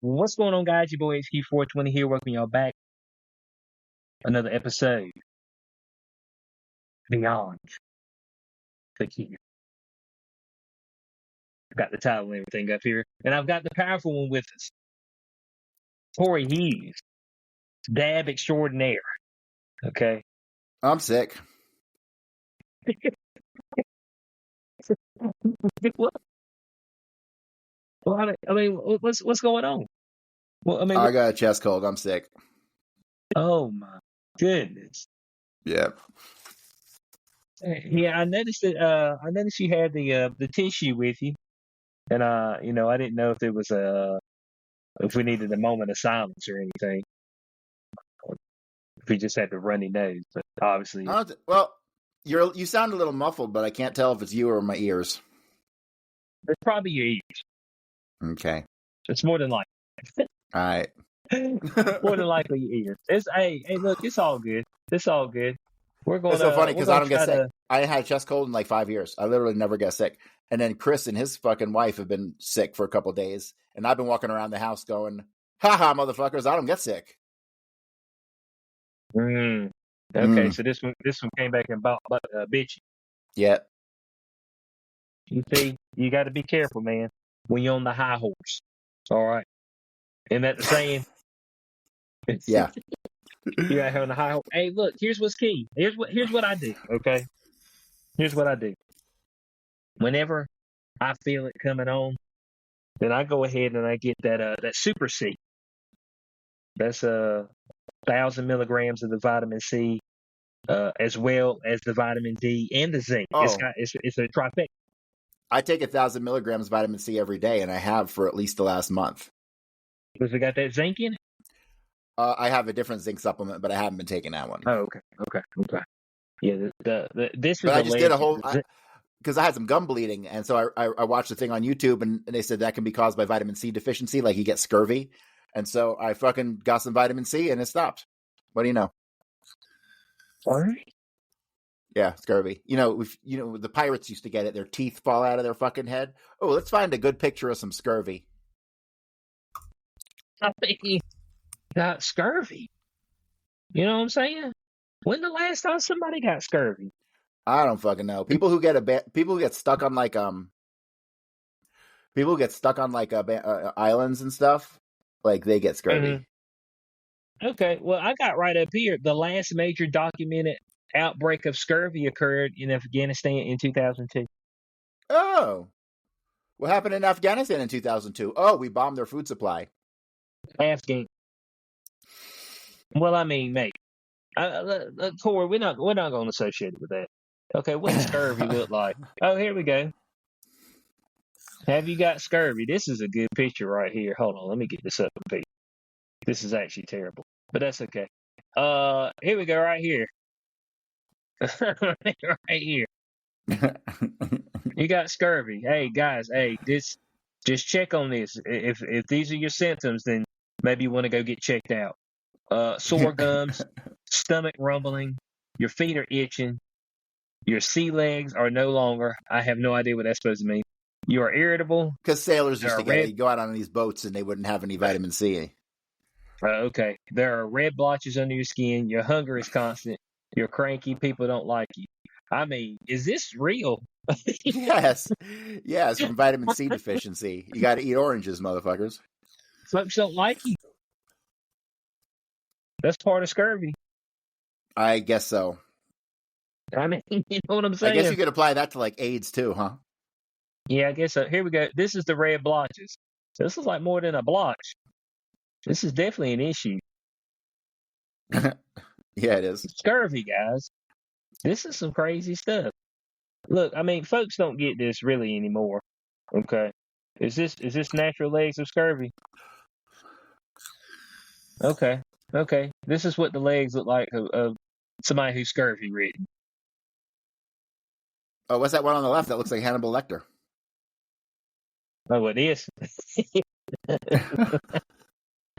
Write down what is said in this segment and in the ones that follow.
What's going on, guys? Your boy HQ420 here. Welcome y'all back. Another episode. Beyond the Key. Got the title and everything up here. And I've got the powerful one with us. Corey Hughes. Dab extraordinaire. Okay. I'm sick. What? Well, I mean, what's going on? Well, I mean, I got a chest cold. I'm sick. Oh my goodness. Yeah. Yeah, I noticed that. I noticed you had the tissue with you, and I didn't know if it was if we needed a moment of silence or anything. Or if we just had the runny nose, but obviously, Well, you sound a little muffled, but I can't tell if it's you or my ears. it's probably your ears. Okay. It's more than likely. All right. More than likely your ears. Hey, look, it's all good. It's all good. We're going. It's so funny because I don't get sick. I had a chest cold in like 5 years. I literally never get sick. And then Chris and his fucking wife have been sick for a couple of days, and I've been walking around the house going, "Ha, motherfuckers! I don't get sick." Okay, so this one came back and bit you. Yeah. You see, you got to be careful, man, when you're on the high horse. All right, isn't that the saying? Yeah. You're out here on the high horse. Hey, look, here's what's key. Here's what I do. Okay, here's what I do. Whenever I feel it coming on, then I go ahead and I get that Super C. That's 1,000 milligrams of the vitamin C, as well as the vitamin D and the zinc. Oh. It's a trifecta. I take 1,000 milligrams vitamin C every day, and I have for at least the last month. Because we got that zinc in it? I have a different zinc supplement, but I haven't been taking that one. Oh, okay. Yeah, this is. But I just did a whole because I had some gum bleeding, and so I watched the thing on YouTube, and they said that can be caused by vitamin C deficiency, like you get scurvy, and so I fucking got some vitamin C, and it stopped. What do you know? Sorry? Yeah, scurvy. The pirates used to get it; their teeth fall out of their fucking head. Oh, let's find a good picture of some scurvy. I think he got scurvy. You know what I'm saying? When the last time somebody got scurvy? I don't fucking know. People who get stuck on islands and stuff, like they get scurvy. Mm-hmm. Okay, well, I got right up here. The last major documented outbreak of scurvy occurred in Afghanistan in 2002. Oh, what happened in Afghanistan in 2002? Oh, we bombed their food supply. Afghan. Well, I mean, mate, Corey, we're not going to associate it with that. Okay, what does scurvy look like? Oh, here we go. Have you got scurvy? This is a good picture right here. Hold on, let me get this up, Pete. This is actually terrible, but that's okay. Here we go, right here. Right here. You got scurvy. Hey, guys, just check on this. If these are your symptoms, then maybe you want to go get checked out. Sore gums, stomach rumbling, your feet are itching, your sea legs are no longer. I have no idea what that's supposed to mean. You are irritable. Because sailors used to get it. You go out on these boats and they wouldn't have any vitamin C. Okay. There are red blotches under your skin. Your hunger is constant. You're cranky. People don't like you. I mean, is this real? Yes, from vitamin C deficiency. You got to eat oranges, motherfuckers. Folks don't like you. That's part of scurvy. I guess so. I mean, you know what I'm saying? I guess you could apply that to like AIDS too, huh? Yeah, I guess so. Here we go. This is the red blotches. This is like more than a blotch. This is definitely an issue. Yeah, it is. Scurvy, guys. This is some crazy stuff. Look, I mean, folks don't get this really anymore. Okay. Is this natural legs of scurvy? Okay. This is what the legs look like of somebody who's scurvy ridden. Oh, what's that one on the left? That looks like Hannibal Lecter. Oh, it is.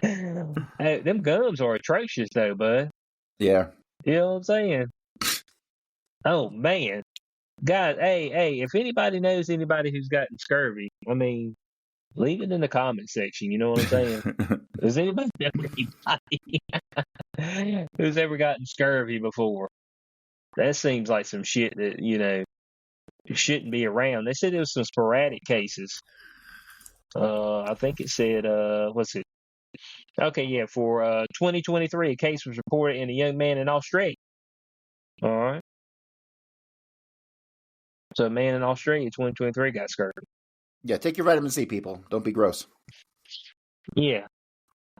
Hey, them gums are atrocious, though, bud. Yeah. You know what I'm saying? Oh, man. Guys, hey, if anybody knows anybody who's gotten scurvy, I mean, Leave it in the comment section. You know what I'm saying? Has anybody who's ever gotten scurvy before? That seems like some shit that shouldn't be around. They said there was some sporadic cases. I think it said what's it? Okay, yeah, for 2023, a case was reported in a young man in Australia. All right. So a man in Australia, 2023, got scurvy. Yeah, take your vitamin C, people. Don't be gross. Yeah,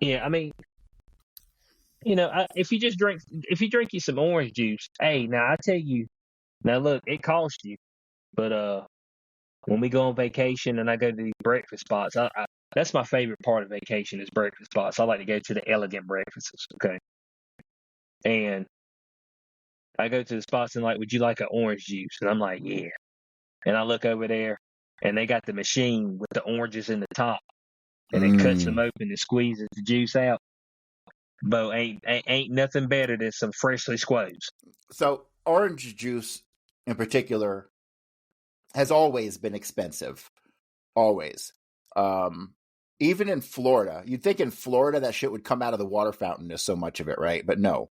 yeah. I mean, if you drink you some orange juice, hey, now I tell you, now look, it costs you, but when we go on vacation and I go to these breakfast spots, that's my favorite part of vacation is breakfast spots. I like to go to the elegant breakfasts, okay? And I go to the spots and like, would you like an orange juice? And I'm like, yeah. And I look over there, and they got the machine with the oranges in the top, and it cuts them open and squeezes the juice out. But ain't nothing better than some freshly squeezed. So orange juice, in particular, has always been expensive. Always. Even in Florida, you'd think in Florida that shit would come out of the water fountain. There's so much of it, right? But no.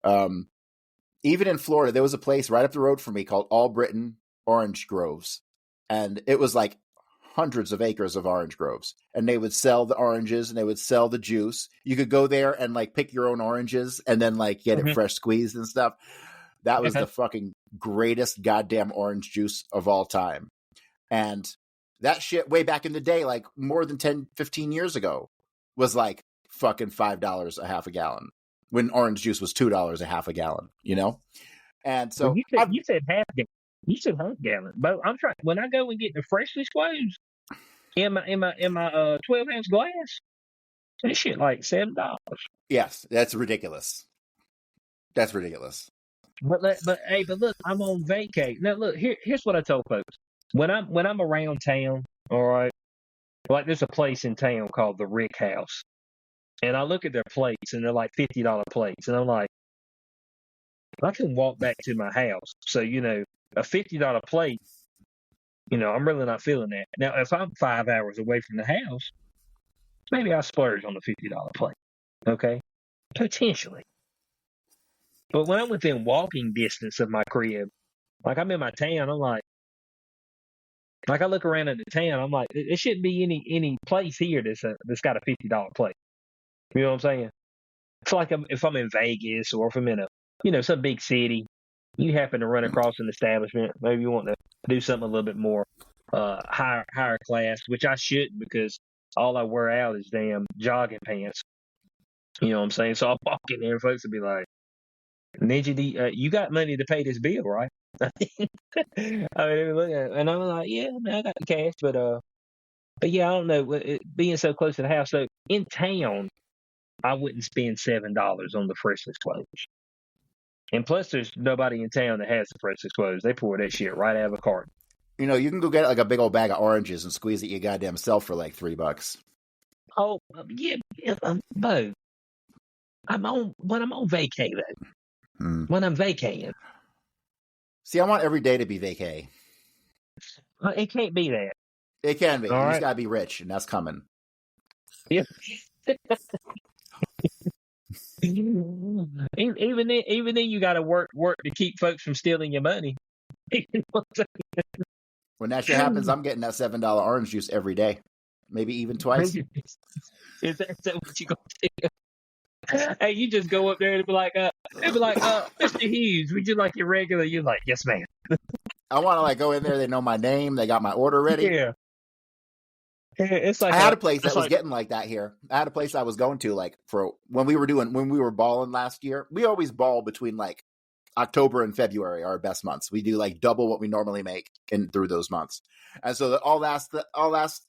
Even in Florida, there was a place right up the road from me called All Britain Orange Groves. And it was like hundreds of acres of orange groves. And they would sell the oranges and they would sell the juice. You could go there and like pick your own oranges and then like get it fresh squeezed and stuff. That was the fucking greatest goddamn orange juice of all time. And that shit way back in the day, like more than 10, 15 years ago, was like fucking $5 a half a gallon when orange juice was $2 a half a gallon, you know? And so well, you said half gallon. You said half gallon. But I'm trying, when I go and get the freshly squeezed in my 12-ounce glass, that shit like $7. Yes, that's ridiculous. That's ridiculous. But look, I'm on vacay. Now look, here's what I told folks. When I'm around town, all right, like there's a place in town called the Rick House. And I look at their plates and they're like $50 plates. And I'm like, I can walk back to my house. So, a $50 plate, I'm really not feeling that. Now, if I'm 5 hours away from the house, maybe I splurge on the $50 plate. Okay? Potentially. But when I'm within walking distance of my crib, like I'm in my town, I'm like I look around at the town, I'm like, there shouldn't be any place here that's got a $50 plate. You know what I'm saying? It's like if I'm in Vegas or if I'm in some big city, you happen to run across an establishment, maybe you want to do something a little bit more higher class, which I shouldn't because all I wear out is damn jogging pants. You know what I'm saying? So I'll walk in there and folks will be like, Ninja, you got money to pay this bill, right? I mean, and I'm like, yeah, man, I got the cash, but yeah, I don't know. Being so close to the house, so in town, I wouldn't spend $7 on the freshly squeezed. And plus, there's nobody in town that has the freshly squeezed. They pour that shit right out of a carton. You can go get like a big old bag of oranges and squeeze it your goddamn self for like $3. Oh, yeah, Bo. When I'm on vacay, though. When I'm vacating. See, I want every day to be vacay. It can't be that. It can be. All you right. just gotta be rich, and that's coming. Yeah. Even then, you got to work to keep folks from stealing your money. When that shit happens, I'm getting that $7 orange juice every day, maybe even twice. Is that what you gonna do? Hey, you just go up there and be like, Mr. Hughes, would you like your regular? You're like, yes, ma'am. I want to like go in there. They know my name. They got my order ready. Yeah. It's like I had a place that was getting like that here. I had a place I was going to like for when we were balling last year. We always ball between like October and February, our best months. We do like double what we normally make through those months. And so all last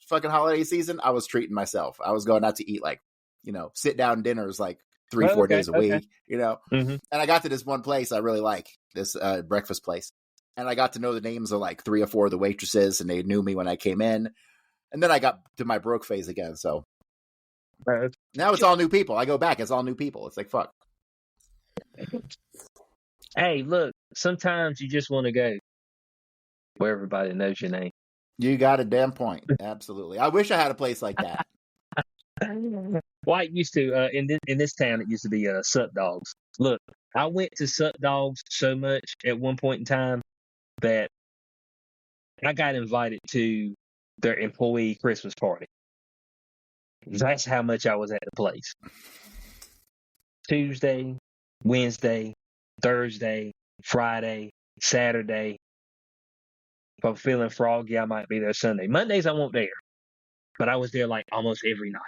fucking holiday season, I was treating myself. I was going out to eat like, sit down dinners like 3-4 days a week, Mm-hmm. And I got to this one place I really like, this breakfast place. And I got to know the names of like 3 or 4 of the waitresses, and they knew me when I came in. And then I got to my broke phase again. So now it's all new people. I go back, it's all new people. It's like, fuck. Hey, look, sometimes you just want to go where everybody knows your name. You got a damn point. Absolutely. I wish I had a place like that. White used to in this town. It used to be Sup Dogs. Look, I went to Sup Dogs so much at one point in time that I got invited to their employee Christmas party. That's how much I was at the place. Tuesday, Wednesday, Thursday, Friday, Saturday. If I'm feeling froggy, I might be there Sunday. Mondays I won't there, but I was there like almost every night.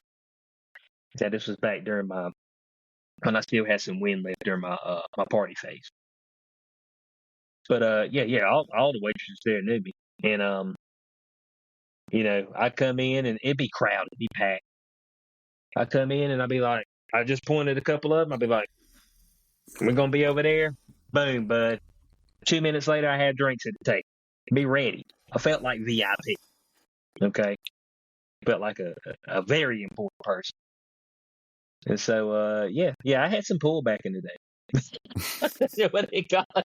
So this was back during when I still had some wind left during my party phase. But all the waitresses there knew me, and I'd come in and it'd be crowded, it'd be packed. I'd come in and I'd be like, I just pointed a couple of them. I'd be like, we're gonna be over there. Boom, bud. 2 minutes later, I had drinks at the table. Be ready. I felt like VIP. Okay, felt like a very important person. And so, I had some pull back in the day. What they call it.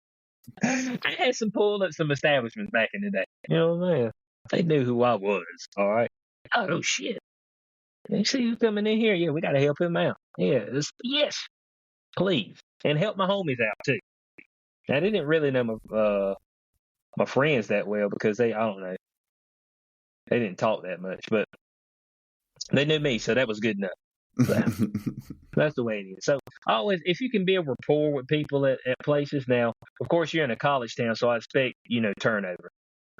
I had some pull at some establishments back in the day. You know what I'm saying? They knew who I was. All right. Oh shit! You see who's coming in here? Yeah, we got to help him out. Yeah, yes, please, and help my homies out too. I didn't really know my friends that well because I don't know, they didn't talk that much, but they knew me, so that was good enough. So, that's the way it is. So always, if you can build rapport with people at places, now, of course, you're in a college town, so I expect turnover,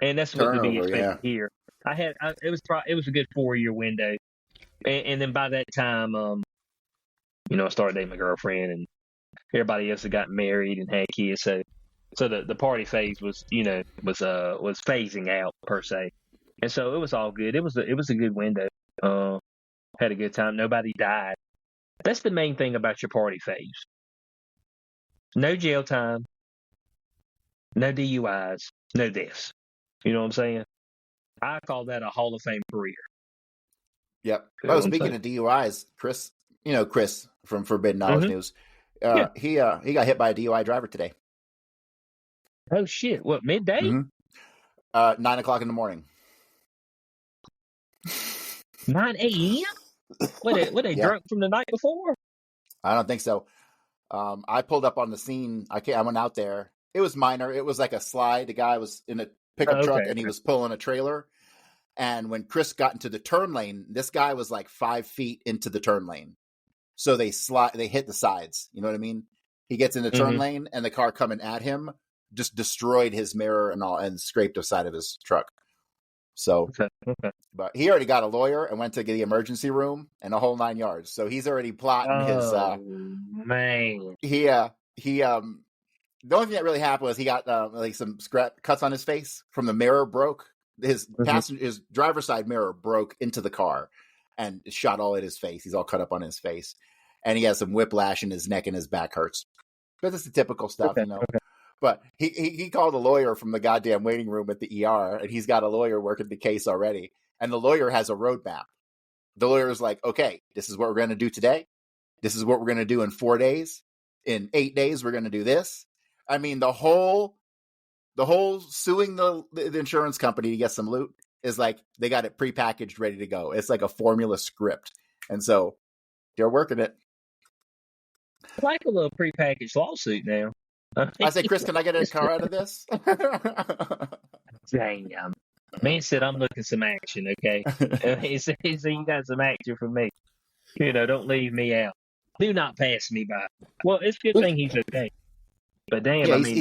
and that's what to be expected here. It was a good 4-year window, and then by that time, I started dating my girlfriend, and everybody else had gotten married and had kids, so the party phase was phasing out per se, and so it was all good. It was a good window. Had a good time. Nobody died. That's the main thing about your party phase. No jail time, no DUIs, no deaths. You know what I'm saying? I call that a Hall of Fame career. Yep. Oh, speaking of DUIs, Chris from Forbidden Knowledge News, he got hit by a DUI driver today. Oh shit! What, midday? 9 o'clock in the morning. 9 a.m. What they drunk from the night before? I don't think so. I pulled up on the scene. I went out there. It was minor. It was like a slide. The guy was in a pickup truck and he was pulling a trailer. And when Chris got into the turn lane, this guy was like 5 feet into the turn lane. So they hit the sides. You know what I mean? He gets in the turn lane and the car coming at him just destroyed his mirror and scraped the side of his truck. So, but he already got a lawyer and went to the emergency room and a whole 9 yards. So he's already plotting his. Man, the only thing that really happened was he got like some cuts on his face from the mirror broke. His his driver's side mirror broke into the car and shot all at his face. He's all cut up on his face, and he has some whiplash in his neck and his back hurts. But that's the typical stuff, But he called a lawyer from the goddamn waiting room at the ER, and he's got a lawyer working the case already. And the lawyer has a roadmap. The lawyer is like, okay, this is what we're going to do today. This is what we're going to do in 4 days. In 8 days, we're going to do this. I mean, the whole suing the insurance company to get some loot is like they got it prepackaged, ready to go. It's like a formula script. And so they're working it. I like a little prepackaged lawsuit now. I say, Chris, can I get a car out of this? Dang, man said I'm looking some action, okay? He said you got some action for me. Don't leave me out. Do not pass me by. Well, it's a good thing he's okay. But damn, I mean,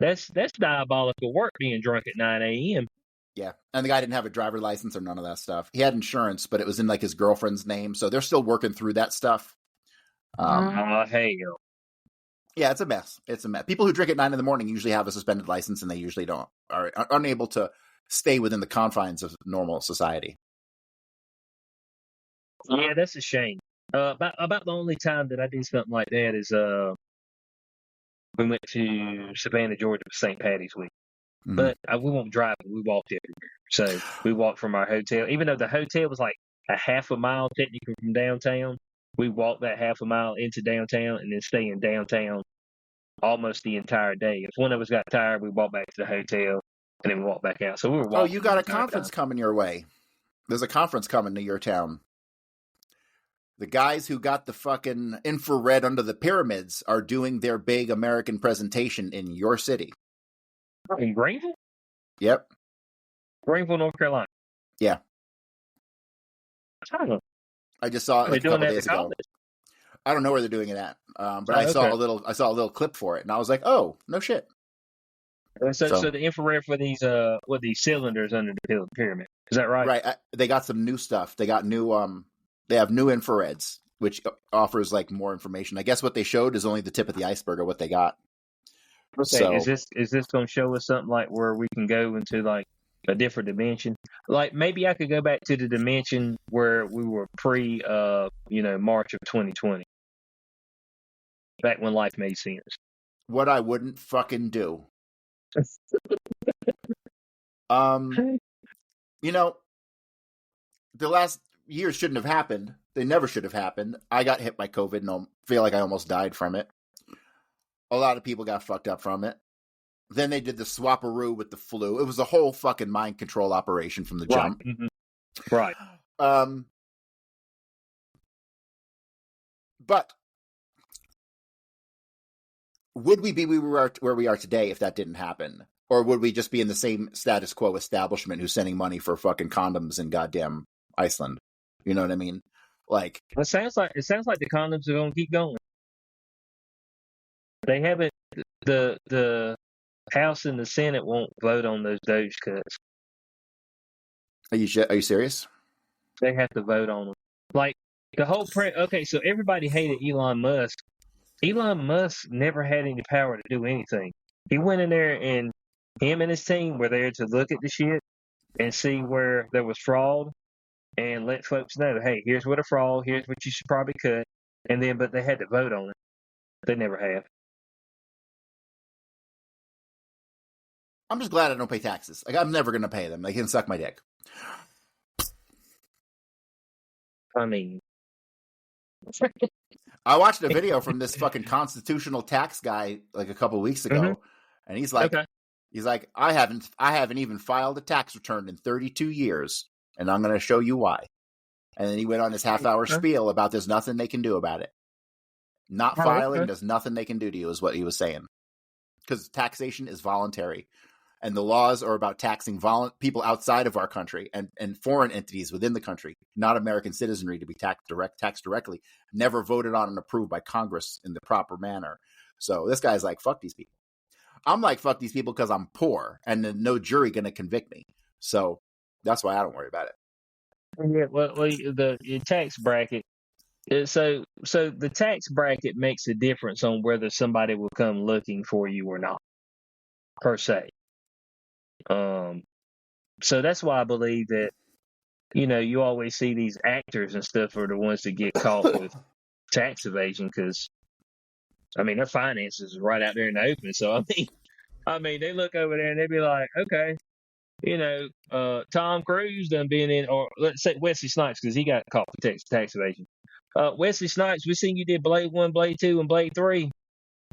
that's diabolical work being drunk at 9 a.m. Yeah, and the guy didn't have a driver's license or none of that stuff. He had insurance, but it was in like his girlfriend's name, so they're still working through that stuff. Hell. Yeah, it's a mess. It's a mess. People who drink at 9 in the morning usually have a suspended license, and they usually are unable to stay within the confines of normal society. Yeah, that's a shame. About the only time that I did something like that is we went to Savannah, Georgia for St. Patty's week. But we won't drive. We walked everywhere. So we walked from our hotel, even though the hotel was like a half a mile technically from downtown. We walked that half a mile into downtown and then stay in downtown almost the entire day. If one of us got tired, we walked back to the hotel, and then we walked back out. So we were walking. Oh, you got the a entire conference time. coming your way. There's a conference coming to your town. The guys who got the fucking infrared under the pyramids are doing their big American presentation in your city. In Greenville? Yep. Greenville, North Carolina. Yeah. I I just saw it like a couple days ago. I don't know where they're doing it at, but I saw a little clip for it, and I was like, "Oh, no shit." So the infrared for these cylinders under the pyramid, is that right? Right. They got some new stuff. They got new they have new infrareds, which offers like more information. I guess what they showed is only the tip of the iceberg of what they got. Okay. So, is this going to show us something like where we can go into like a different dimension? Like maybe I could go back to the dimension where we were pre March of 2020. Back when life made sense. What I wouldn't fucking do. The last years shouldn't have happened. They never should have happened. I got hit by COVID and feel like I almost died from it. A lot of people got fucked up from it. Then they did the swapperoo with the flu. It was a whole fucking mind control operation from the jump. Mm-hmm. Right. But would we be where we are today if that didn't happen? Or would we just be in the same status quo establishment who's sending money for fucking condoms in goddamn Iceland? You know what I mean? Like it sounds like the condoms are going to keep going. They haven't. The House and the Senate won't vote on those Doge cuts. Are you serious? They have to vote on them. Like the whole okay, so everybody hated Elon Musk. Elon Musk never had any power to do anything. He went in there and him and his team were there to look at the shit and see where there was fraud and let folks know, hey, here's what a fraud, here's what you should probably cut. And then, but they had to vote on it. They never have. I'm just glad I don't pay taxes. Like I'm never going to pay them. They can suck my dick. I mean, I watched a video from this fucking constitutional tax guy like a couple weeks ago, and he's like, I haven't even filed a tax return in 32 years, and I'm going to show you why. And then he went on his half-hour spiel about there's nothing they can do about it. Not filing, there's nothing they can do to you, is what he was saying. Because taxation is voluntary. And the laws are about taxing people outside of our country and foreign entities within the country, not American citizenry, to be taxed directly, never voted on and approved by Congress in the proper manner. So this guy's like, fuck these people. I'm like, fuck these people because I'm poor and no jury going to convict me. So that's why I don't worry about it. Yeah, well, the tax bracket. So the tax bracket makes a difference on whether somebody will come looking for you or not, per se. So that's why I believe that, you always see these actors and stuff are the ones that get caught with tax evasion because, their finances are right out there in the open. So, they look over there and they be like, okay, Tom Cruise done been in, or let's say Wesley Snipes because he got caught for tax evasion. Wesley Snipes, we seen you did Blade 1, Blade 2, and Blade 3.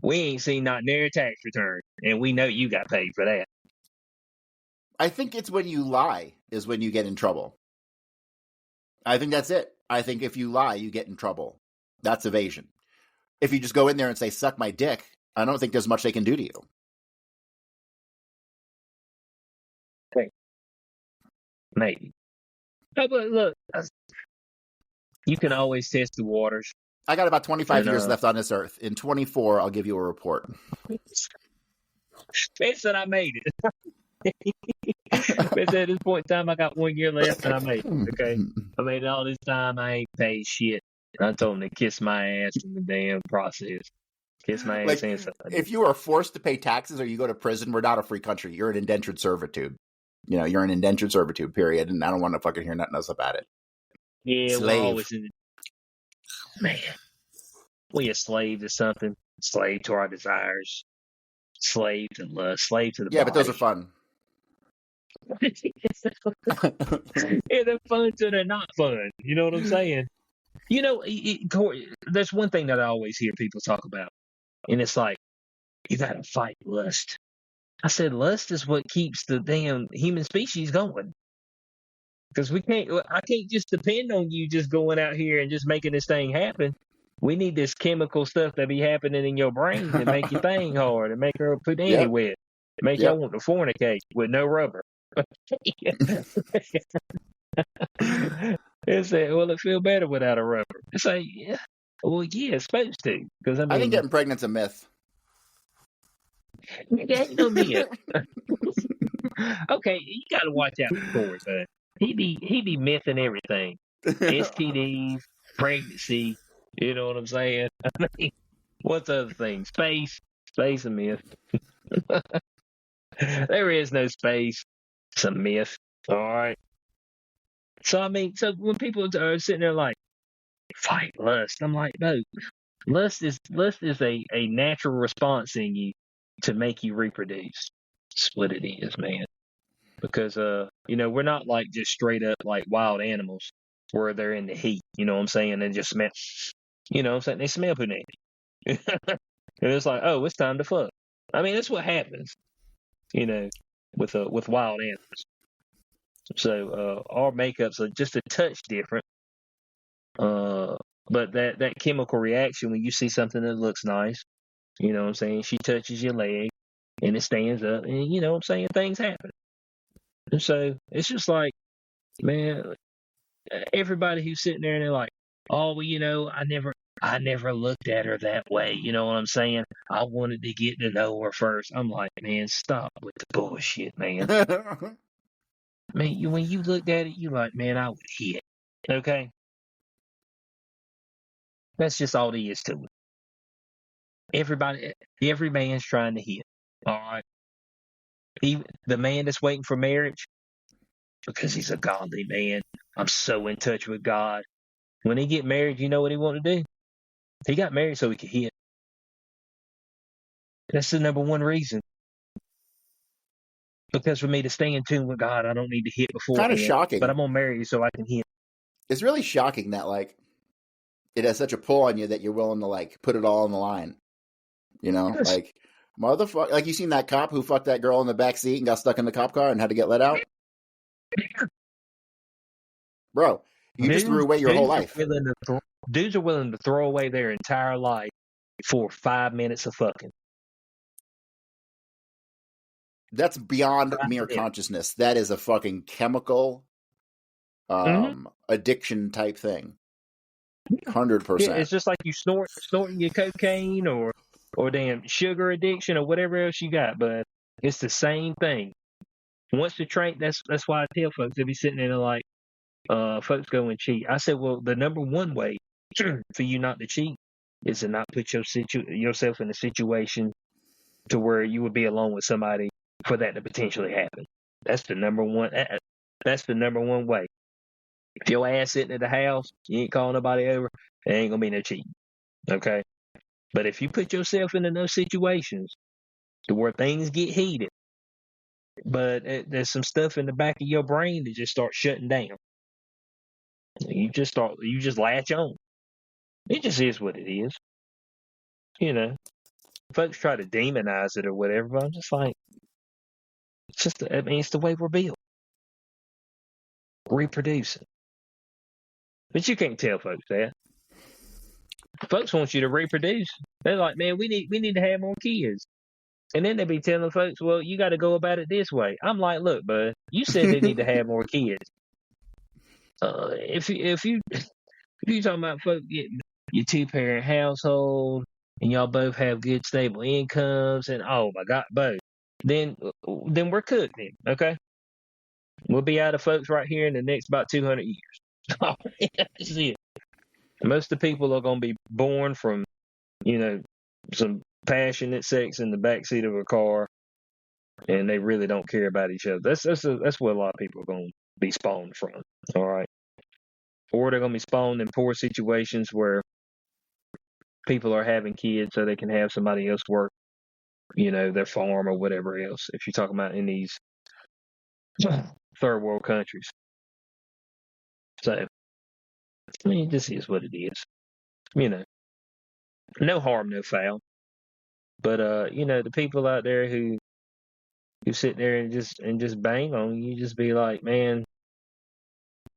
We ain't seen not near a tax return, and we know you got paid for that. I think it's when you lie is when you get in trouble. I think that's it. I think if you lie, you get in trouble. That's evasion. If you just go in there and say, suck my dick, I don't think there's much they can do to you. Okay. Maybe. Oh, but look, you can always test the waters. I got about 25 years left on this earth. In 24, I'll give you a report. Man said I made it. But at this point in time, I got 1 year left and I made it. Okay. I made it all this time. I ain't paid shit. I told them to kiss my ass in the damn process. Kiss my ass inside. If you are forced to pay taxes or you go to prison, we're not a free country. You're an indentured servitude. You're an indentured servitude, period. And I don't want to fucking hear nothing else about it. Yeah, slave. We're always man. We a slave to something. Slave to our desires. Slave to lust. Slave to the body. But those are fun. Yeah, they're fun till they're not fun. You know what I'm saying? There's one thing that I always hear people talk about, and it's like, you gotta fight lust. I said, lust is what keeps the damn human species going. Because I can't just depend on you just going out here and just making this thing happen. We need this chemical stuff that be happening in your brain that make your thing hard and make her put Yep. anywhere. Make y'all Yep. want to fornicate with no rubber. It's like, well, it feel better without a rubber. It's like, yeah, well, yeah, it's supposed to. Because, I I think mean, getting pregnant's a myth. it ain't no myth. Okay, you got to watch out for Corey, man. He be mything everything. STDs, pregnancy, you know what I'm saying? I mean, what's the other thing? Space. Space a myth. There is no space. It's a myth. All right. So I mean, so when people are sitting there like fight lust, I'm like, no, lust is a natural response in you to make you reproduce. That's what it is, man. Because we're not like just straight up like wild animals where they're in the heat, you know what I'm saying? They just smell, you know what I'm saying? They smell punani. And it's like, oh, it's time to fuck. I mean, that's what happens, you know, with wild animals. So our makeups are just a touch different. Uh, but that chemical reaction when you see something that looks nice, you know what I'm saying? She touches your leg and it stands up, and you know what I'm saying? Things happen. And so it's just like, man, everybody who's sitting there and they're like, oh, well, I never looked at her that way. You know what I'm saying? I wanted to get to know her first. I'm like, man, stop with the bullshit, man. Man, when you looked at it, you like, man, I would hit. Okay, that's just all there is to it. Every man's trying to hit. All right, even the man that's waiting for marriage because he's a godly man. I'm so in touch with God. When he get married, you know what he want to do? He got married so he could hit. That's the number one reason. Because for me to stay in tune with God, I don't need to hit Kind of beforehand. But shocking. I'm gonna marry you so I can hit. It's really shocking that like it has such a pull on you that you're willing to like put it all on the line. You know, Yes. like motherfucker. Like you seen that cop who fucked that girl in the back seat and got stuck in the cop car and had to get let out. Bro, you just threw away your whole life. Dudes are willing to throw away their entire life for 5 minutes of fucking. That's beyond 5 mere minutes. consciousness. That is a fucking chemical addiction type thing. 100%. Yeah, it's just like you snorting your cocaine or damn sugar addiction or whatever else you got, but it's the same thing. Once the train, that's why I tell folks they be sitting there like, folks go and cheat. I said, well, the number one way for you not to cheat is to not put yourself in a situation to where you would be alone with somebody for that to potentially happen. That's the number one. That's the number one way. If your ass sitting at the house, you ain't calling nobody over, there ain't gonna be no cheating. Okay. But if you put yourself into those situations to where things get heated, but there's some stuff in the back of your brain that just starts shutting down. You just latch on. It just is what it is. You know, folks try to demonize it or whatever, but I'm just like, it's the way we're built. Reproducing. But you can't tell folks that. Folks want you to reproduce. They're like, man, we need to have more kids. And then they be telling folks, well, you got to go about it this way. I'm like, look, bud, you said they need to have more kids. If you talking about folks getting your 2-parent household and y'all both have good stable incomes and oh my God, both, then we're cooked. Then okay, we'll be out of folks right here in the next about 200 years. That's it. Most of the people are gonna be born from some passionate sex in the backseat of a car, and they really don't care about each other. That's what a lot of people are gonna be spawned from. All right. Or they're going to be spawned in poor situations where people are having kids so they can have somebody else work, their farm or whatever else. If you're talking about in these third world countries. So, I mean, this is what it is. No harm, no foul. But, the people out there who You sit there and just bang on you. Just be like, man,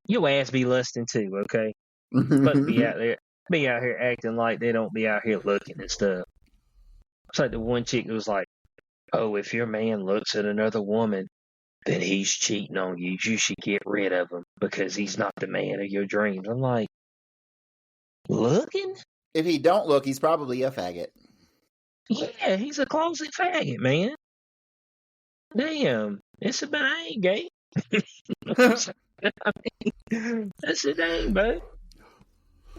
your ass be lusting too, okay? Fuck be out here acting like they don't be out here looking and stuff. It's like the one chick that was like, oh, if your man looks at another woman, then he's cheating on you. You should get rid of him because he's not the man of your dreams. I'm like, looking? If he don't look, he's probably a faggot. Yeah, he's a closet faggot, man. Damn. I ain't gay. That's the thing, bud.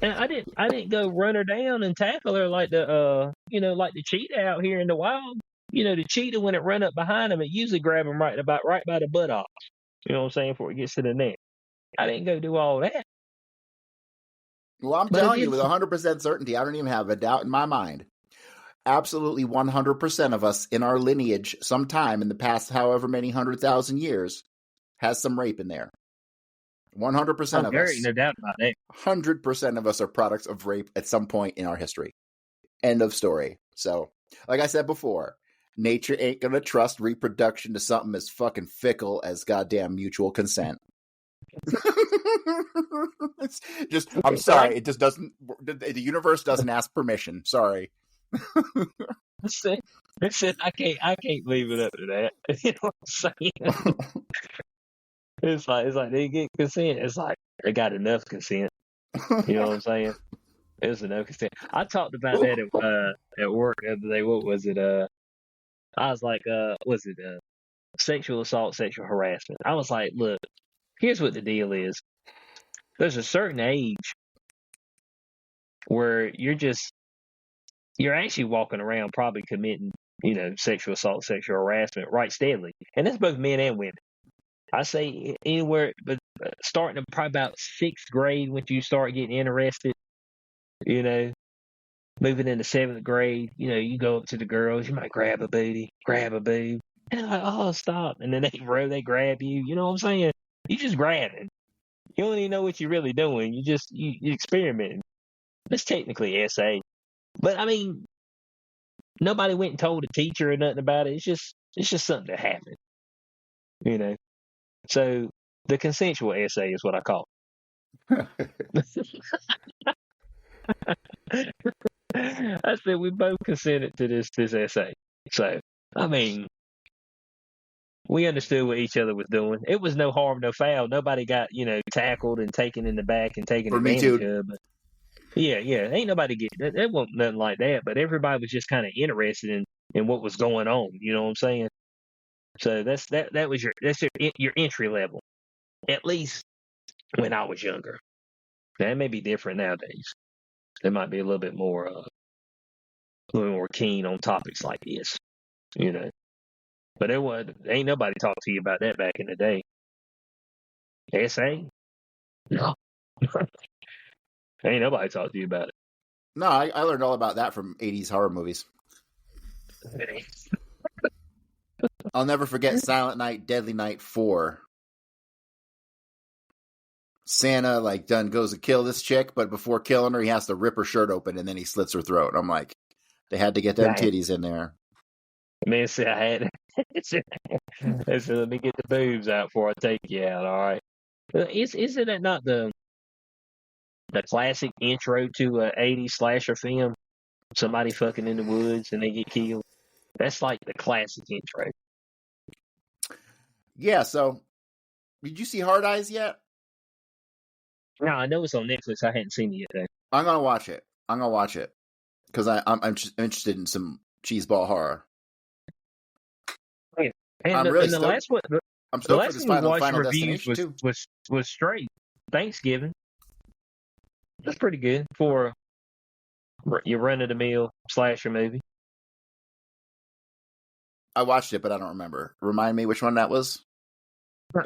And I didn't go run her down and tackle her like like the cheetah out here in the wild. The cheetah, when it run up behind him, it usually grab him right by the buttocks. You know what I'm saying? Before it gets to the neck. I didn't go do all that. Well, I'm telling you with 100% certainty, I don't even have a doubt in my mind. Absolutely 100% of us in our lineage, sometime in the past however many 100,000 years, has some rape in there. 100% of there us. ain't no doubt about that. 100% of us are products of rape at some point in our history. End of story. So, like I said before, nature ain't gonna trust reproduction to something as fucking fickle as goddamn mutual consent. It's just, I'm sorry, it just doesn't. The universe doesn't ask permission. Sorry. I can't leave it up to that. You know what I'm saying? It's like they get consent. It's like they got enough consent. You know what I'm saying? It's enough consent. I talked about that at work the other day. What was it? I was like, was it sexual assault, sexual harassment? I was like, look, here's what the deal is. There's a certain age where you're actually walking around probably committing, sexual assault, sexual harassment right steadily. And that's both men and women. I say anywhere, but starting probably about 6th grade when you start getting interested, moving into 7th grade, you go up to the girls, you might grab a booty, grab a boob. And they're like, oh, stop. And then they grab you. You know what I'm saying? You just grabbing. You don't even know what you're really doing. You experimenting. That's technically SA. But I mean, nobody went and told a teacher or nothing about it. It's just something that happened. So the consensual essay is what I call it. I said we both consented to this essay. So I mean, we understood what each other was doing. It was no harm, no foul. Nobody got tackled and taken in the back and taken advantage of. But yeah, ain't nobody get that. It wasn't nothing like that. But everybody was just kind of interested in what was going on. You know what I'm saying? So that was your entry level. At least when I was younger. That may be different nowadays. They might be a little bit more keen on topics like this, But ain't nobody talked to you about that back in the day. SA? No. Ain't nobody talked to you about it. No, I learned all about that from 80s horror movies. I'll never forget Silent Night, Deadly Night 4. Santa goes to kill this chick, but before killing her, he has to rip her shirt open and then he slits her throat. I'm like, they had to get them titties in there. Man, see, I had. They said, let me get the boobs out before I take you out. All right. Isn't that not the classic intro to a 80s slasher film? Somebody fucking in the woods and they get killed. That's like the classic intro. Yeah. So, did you see Hard Eyes yet? No, I know it's on Netflix. I hadn't seen it yet, though. I'm gonna watch it because I'm interested in some cheeseball horror. Yeah. And the last one, I'm stoked for this final destination too. Was straight. Thanksgiving. That's pretty good for your run-of-the-mill slasher movie. I watched it, but I don't remember. Remind me which one that was.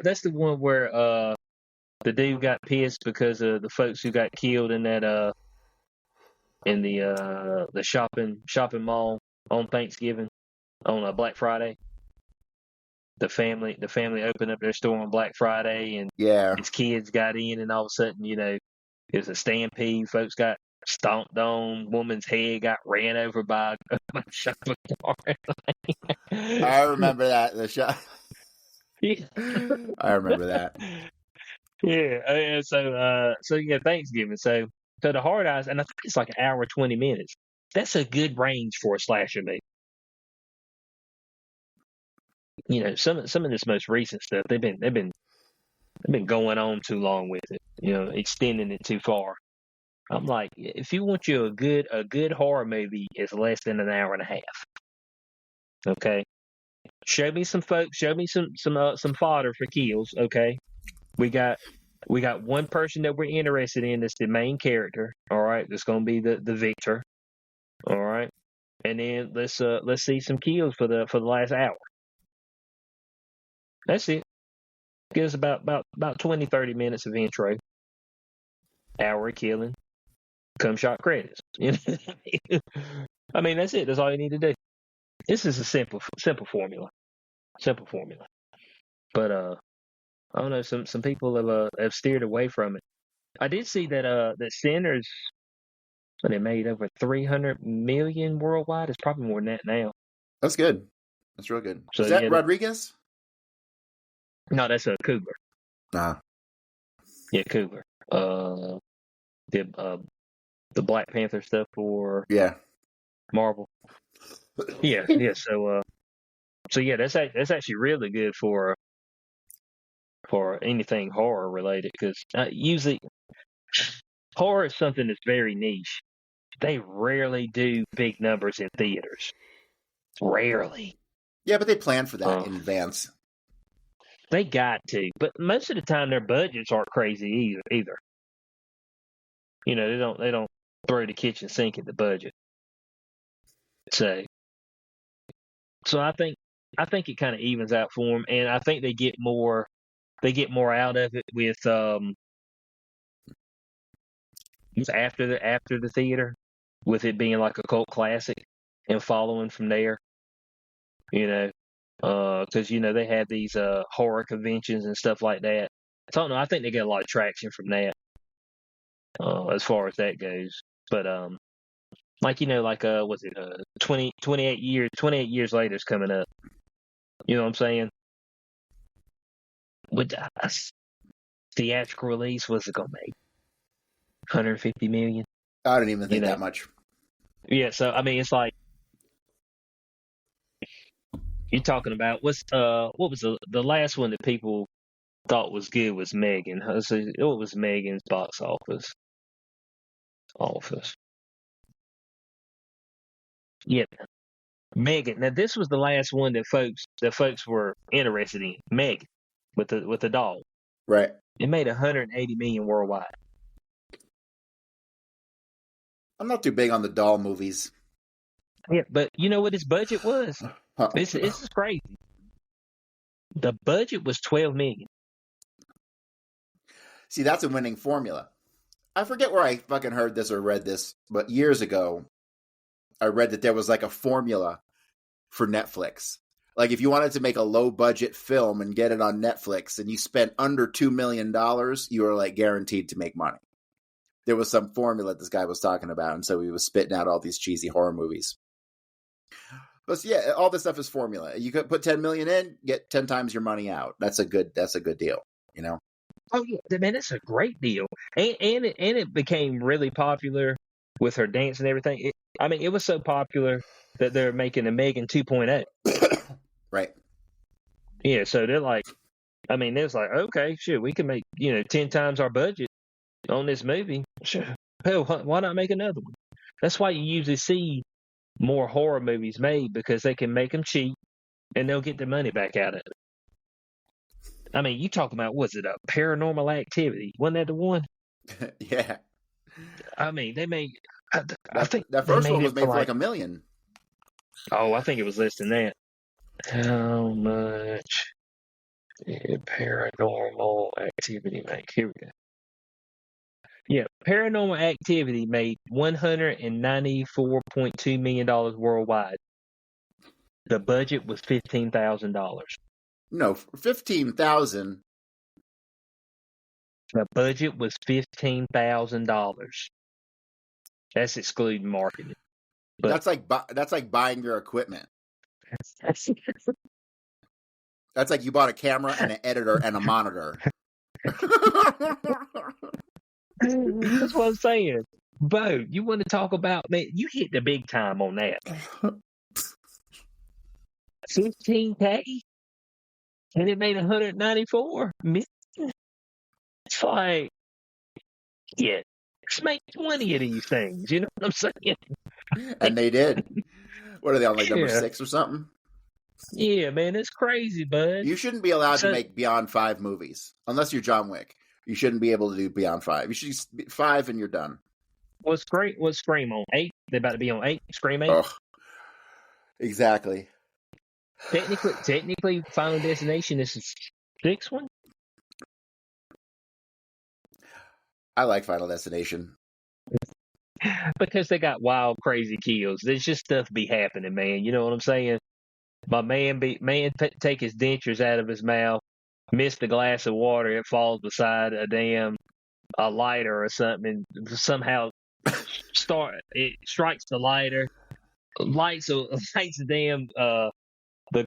That's the one where the dude got pissed because of the folks who got killed in that in the shopping mall on Thanksgiving on Black Friday. The family opened up their store on Black Friday and his kids got in and all of a sudden, it was a stampede. Folks got stomped on, woman's head got ran over by a shopping cart. I remember that the shot. Yeah. I remember that. Yeah, so yeah, Thanksgiving. So the Hard Eyes, and I think it's like an hour 20 minutes. That's a good range for a slasher movie. You know, some of this most recent stuff, they've been going on too long with it. You know, extending it too far. I'm like, if you want you a good horror movie, is less than an hour and a half. Okay, show me some folks, show me some fodder for kills. Okay, we got one person that we're interested in that's the main character. All right, that's gonna be the victor. All right, and then let's see some kills for the last hour. That's it. Give us about 20, 30 minutes of intro, hour of killing, come shot credits. You know? I mean, that's it. That's all you need to do. This is a simple formula. Simple formula. But I don't know. Some people have steered away from it. I did see that Sinners, when they made over 300 million worldwide. It's probably more than that now. That's good. That's real good. So Is that yeah, Rodriguez? no, that's a Cougar. Nah. Yeah, Cougar. Did the Black Panther stuff for Yeah. Marvel. Yeah, yeah. So yeah, that's actually really good for anything horror related, because usually horror is something that's very niche. They rarely do big numbers in theaters. Rarely. Yeah, but they plan for that in advance. They got to, but most of the time their budgets aren't crazy either. You know, they don't throw the kitchen sink at the budget. So I think it kind of evens out for them, and I think they get more out of it with after the theater, with it being like a cult classic and following from there. You know, because they have these horror conventions and stuff like that. So I don't know. I think they get a lot of traction from that, as far as that goes. But like was it 28 years later is coming up. You know what I'm saying? With theatrical release, what's it gonna make? 150 million. I don't even think that much. Yeah, so I mean, it's like you're talking about what was the last one that people thought was good was Megan. So what was Megan's box office? Yeah, Megan. Now this was the last one that folks were interested in. Megan with the dog. Right. It made 180 million worldwide. I'm not too big on the doll movies. Yeah, but you know what his budget was? This is crazy. The budget was 12 million. See, that's a winning formula. I forget where I fucking heard this or read this, but years ago, I read that there was like a formula for Netflix. Like if you wanted to make a low budget film and get it on Netflix and you spent under $2 million, you were like guaranteed to make money. There was some formula this guy was talking about, and so he was spitting out all these cheesy horror movies. But yeah, all this stuff is formula. You could put 10 million in, get 10 times your money out. That's a good deal, you know? Oh yeah, man, that's a great deal. And it became really popular with her dance and everything. It was so popular that they're making a Megan 2.0. Right. Yeah, so they're like, it's like, okay, sure, we can make 10 times our budget on this movie. Sure, hell, why not make another one? That's why you usually see more horror movies made, because they can make them cheap and they'll get their money back out of it. I mean, you talking about, was it a Paranormal Activity? Wasn't that the one? Yeah. I mean, they made. I think that first one was made for like $1 million. Oh, I think it was less than that. How much did Paranormal Activity make? Here we go. Yeah, Paranormal Activity made $194.2 million worldwide. The budget was $15,000. No, 15,000. The budget was $15,000. That's excluding marketing. But That's like buying your equipment. That's like you bought a camera and an editor and a monitor. That's what I'm saying. Bo, you want to talk about, man, you hit the big time on that. 15K? And it made 194 million? It's like, yeah, let's make 20 of these things. You know what I'm saying? And they did. What are they on, like number Yeah. 6 or something? Yeah, man, it's crazy, bud. You shouldn't be allowed to So, make beyond 5 movies unless you're John Wick. You shouldn't be able to do beyond 5. You should be 5 and you're done. what's Scream on? 8? They're about to be on 8? Scream 8? Oh, exactly. Technically, Final Destination is the 6th one? I like Final Destination. Because they got wild, crazy kills. There's just stuff be happening, man. You know what I'm saying? My man take his dentures out of his mouth, miss the glass of water, it falls beside a lighter or something, and somehow it strikes the lighter, lights the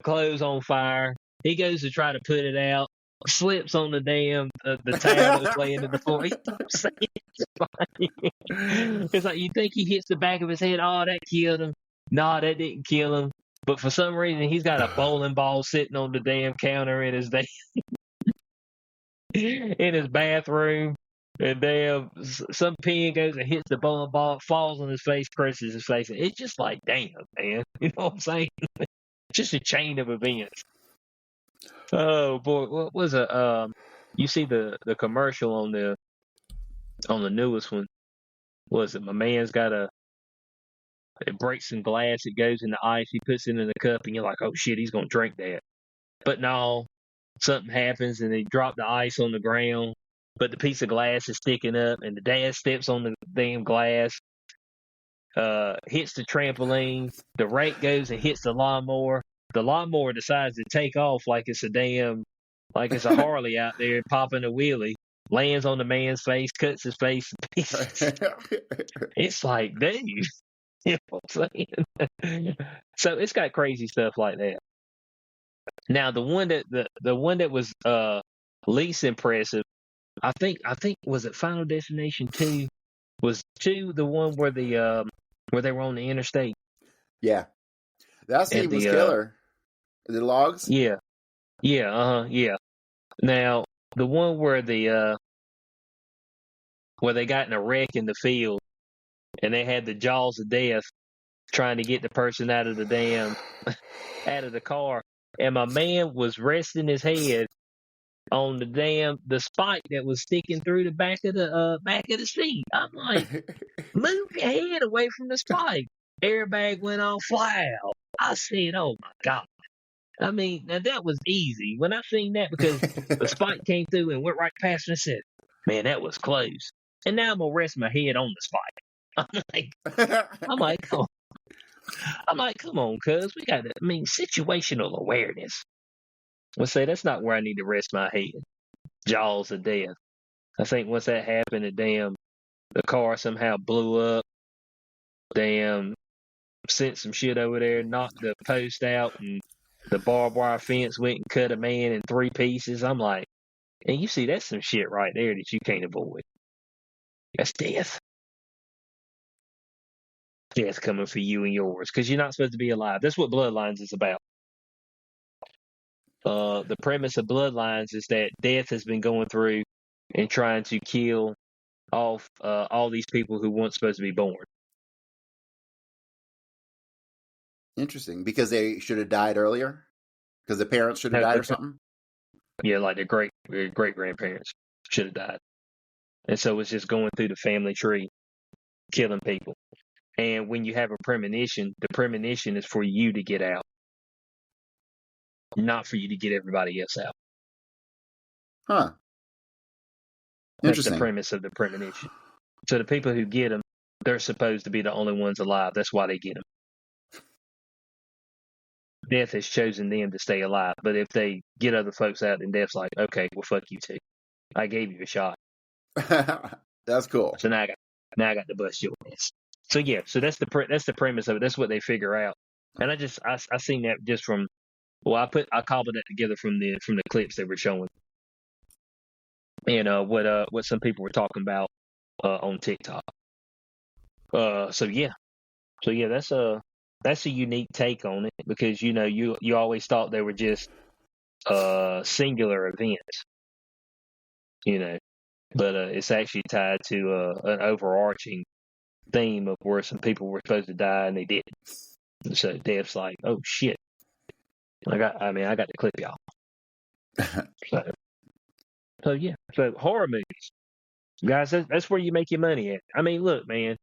clothes on fire. He goes to try to put it out, slips on the the towel that's laying in the floor. It's like you think he hits the back of his head. Oh, that killed him. No, that didn't kill him. But for some reason, he's got a bowling ball sitting on the damn counter in his in his bathroom. And some pin goes and hits the bowling ball, falls on his face, presses his face. It's just like, damn, man. You know what I'm saying? Just a chain of events. Oh boy, what was it? You see the commercial on the newest one? Was it my man's got it breaks some glass, it goes in the ice, he puts it in a cup, and you're like, oh shit, he's gonna drink that. But no, something happens and they drop the ice on the ground, but the piece of glass is sticking up, and the dad steps on the damn glass, hits the trampoline, the rake goes and hits the lawnmower. The lawnmower decides to take off like it's a Harley out there popping a wheelie, lands on the man's face, cuts his face to pieces. It's like, dude. You know what I'm saying? So it's got crazy stuff like that. Now the one that was least impressive, I think was it Final Destination 2? Was 2 the one where they were on the interstate? Yeah. That scene was killer. The logs? Yeah. Yeah, yeah. Now the one where they got in a wreck in the field and they had the jaws of death trying to get the person out of the car, and my man was resting his head on the spike that was sticking through the back of the seat. I'm like, move your head away from the spike. Airbag went off, fly out. I said, oh my God. I mean, now that was easy. When I seen that, because the spike came through and went right past me, I said, man, that was close. And now I'm gonna rest my head on the spike. I'm like, come on, cuz we got situational awareness. Let's say that's not where I need to rest my head. Jaws of death. I think once that happened, the car somehow blew up. Sent some shit over there, knocked the post out, and the barbed wire fence went and cut a man in 3 pieces. I'm like, and you see, that's some shit right there that you can't avoid. That's death. Death coming for you and yours, because you're not supposed to be alive. That's what Bloodlines is about. The premise of Bloodlines is that death has been going through and trying to kill off all these people who weren't supposed to be born. Interesting, because they should have died earlier? Because the parents should have died or something? Yeah, like their great grandparents should have died. And so it's just going through the family tree, killing people. And when you have a premonition, the premonition is for you to get out, not for you to get everybody else out. Huh. That's the premise of the premonition. So the people who get them, they're supposed to be the only ones alive. That's why they get them. Death has chosen them to stay alive. But if they get other folks out, then Death's like, okay, well, fuck you too. I gave you a shot. That's cool. So now I got to bust your ass. so that's the premise of it. That's what they figure out. And I seen that just from I cobbled that together from the clips they were showing, and what some people were talking about on TikTok. So yeah, that's a unique take on it, because you always thought they were just singular events, but it's actually tied to an overarching theme of where some people were supposed to die and they didn't. So Dev's like, oh shit, I got to clip y'all. So yeah, so horror movies, guys, that's where you make your money at. I mean, look, man,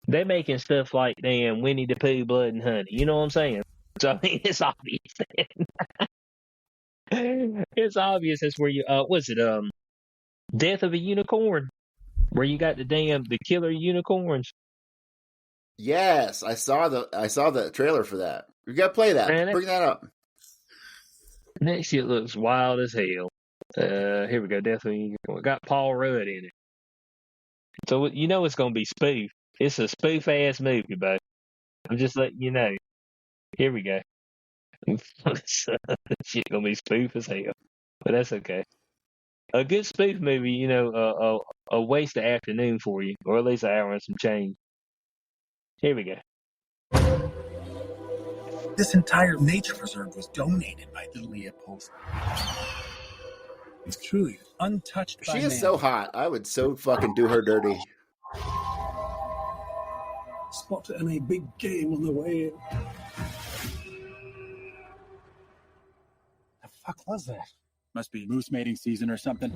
they're making stuff like damn Winnie the Pooh, Blood and Honey. You know what I'm saying? So I mean, it's obvious. It's obvious that's where you what's it Death of a Unicorn, where you got the killer unicorns. Yes, I saw the trailer for that. We got to play that. Man, Bring that up. That shit looks wild as hell. Here we go. Death of a Unicorn. Got Paul Rudd in it. So it's gonna be spoof. It's a spoof ass movie, bro. I'm just letting you know. Here we go. Shit gonna be spoof as hell, but that's okay. A good spoof movie, a waste of afternoon for you, or at least an hour and some change. Here we go. This entire nature preserve was donated by Italy Post. It's truly untouched by She is man. so hot. I would so fucking do her dirty. Spotted a big game on the way in. The fuck was that? Must be moose mating season or something.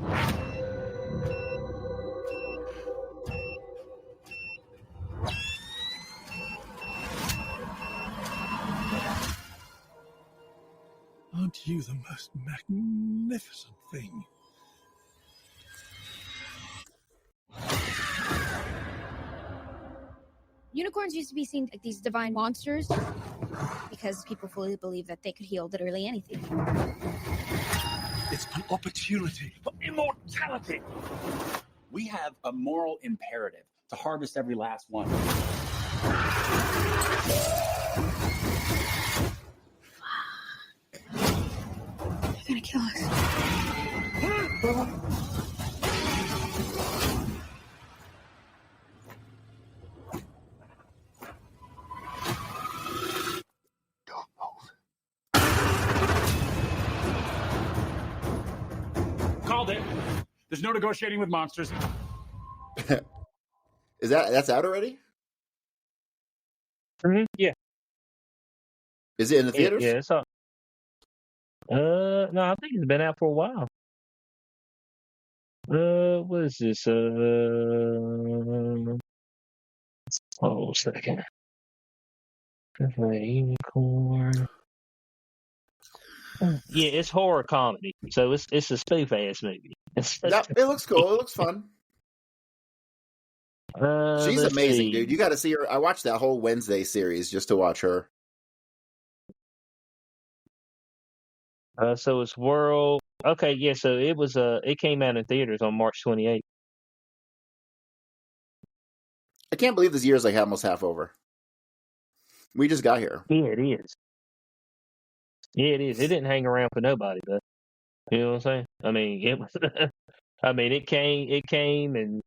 Aren't you the most magnificent thing? Unicorns used to be seen like these divine monsters because people fully believed that they could heal literally anything. It's an opportunity for immortality. We have a moral imperative to harvest every last one. They're gonna kill us. Called it. There's no negotiating with monsters. That's out already? Mm-hmm. Yeah. Is it in the theaters? Yeah, it's up. No, I think it's been out for a while. What is this? Hold a second. Unicorn. Yeah, it's horror comedy, so it's a spoof ass movie. It looks cool. It looks fun. She's amazing, dude. You got to see her. I watched that whole Wednesday series just to watch her. So it's World. Okay, yeah. So it came out in theaters on March 28th. I can't believe this year's like almost half over. We just got here. Yeah, it is. Yeah, it is. It didn't hang around for nobody, but you know what I'm saying. I mean, it was. I mean, it came, and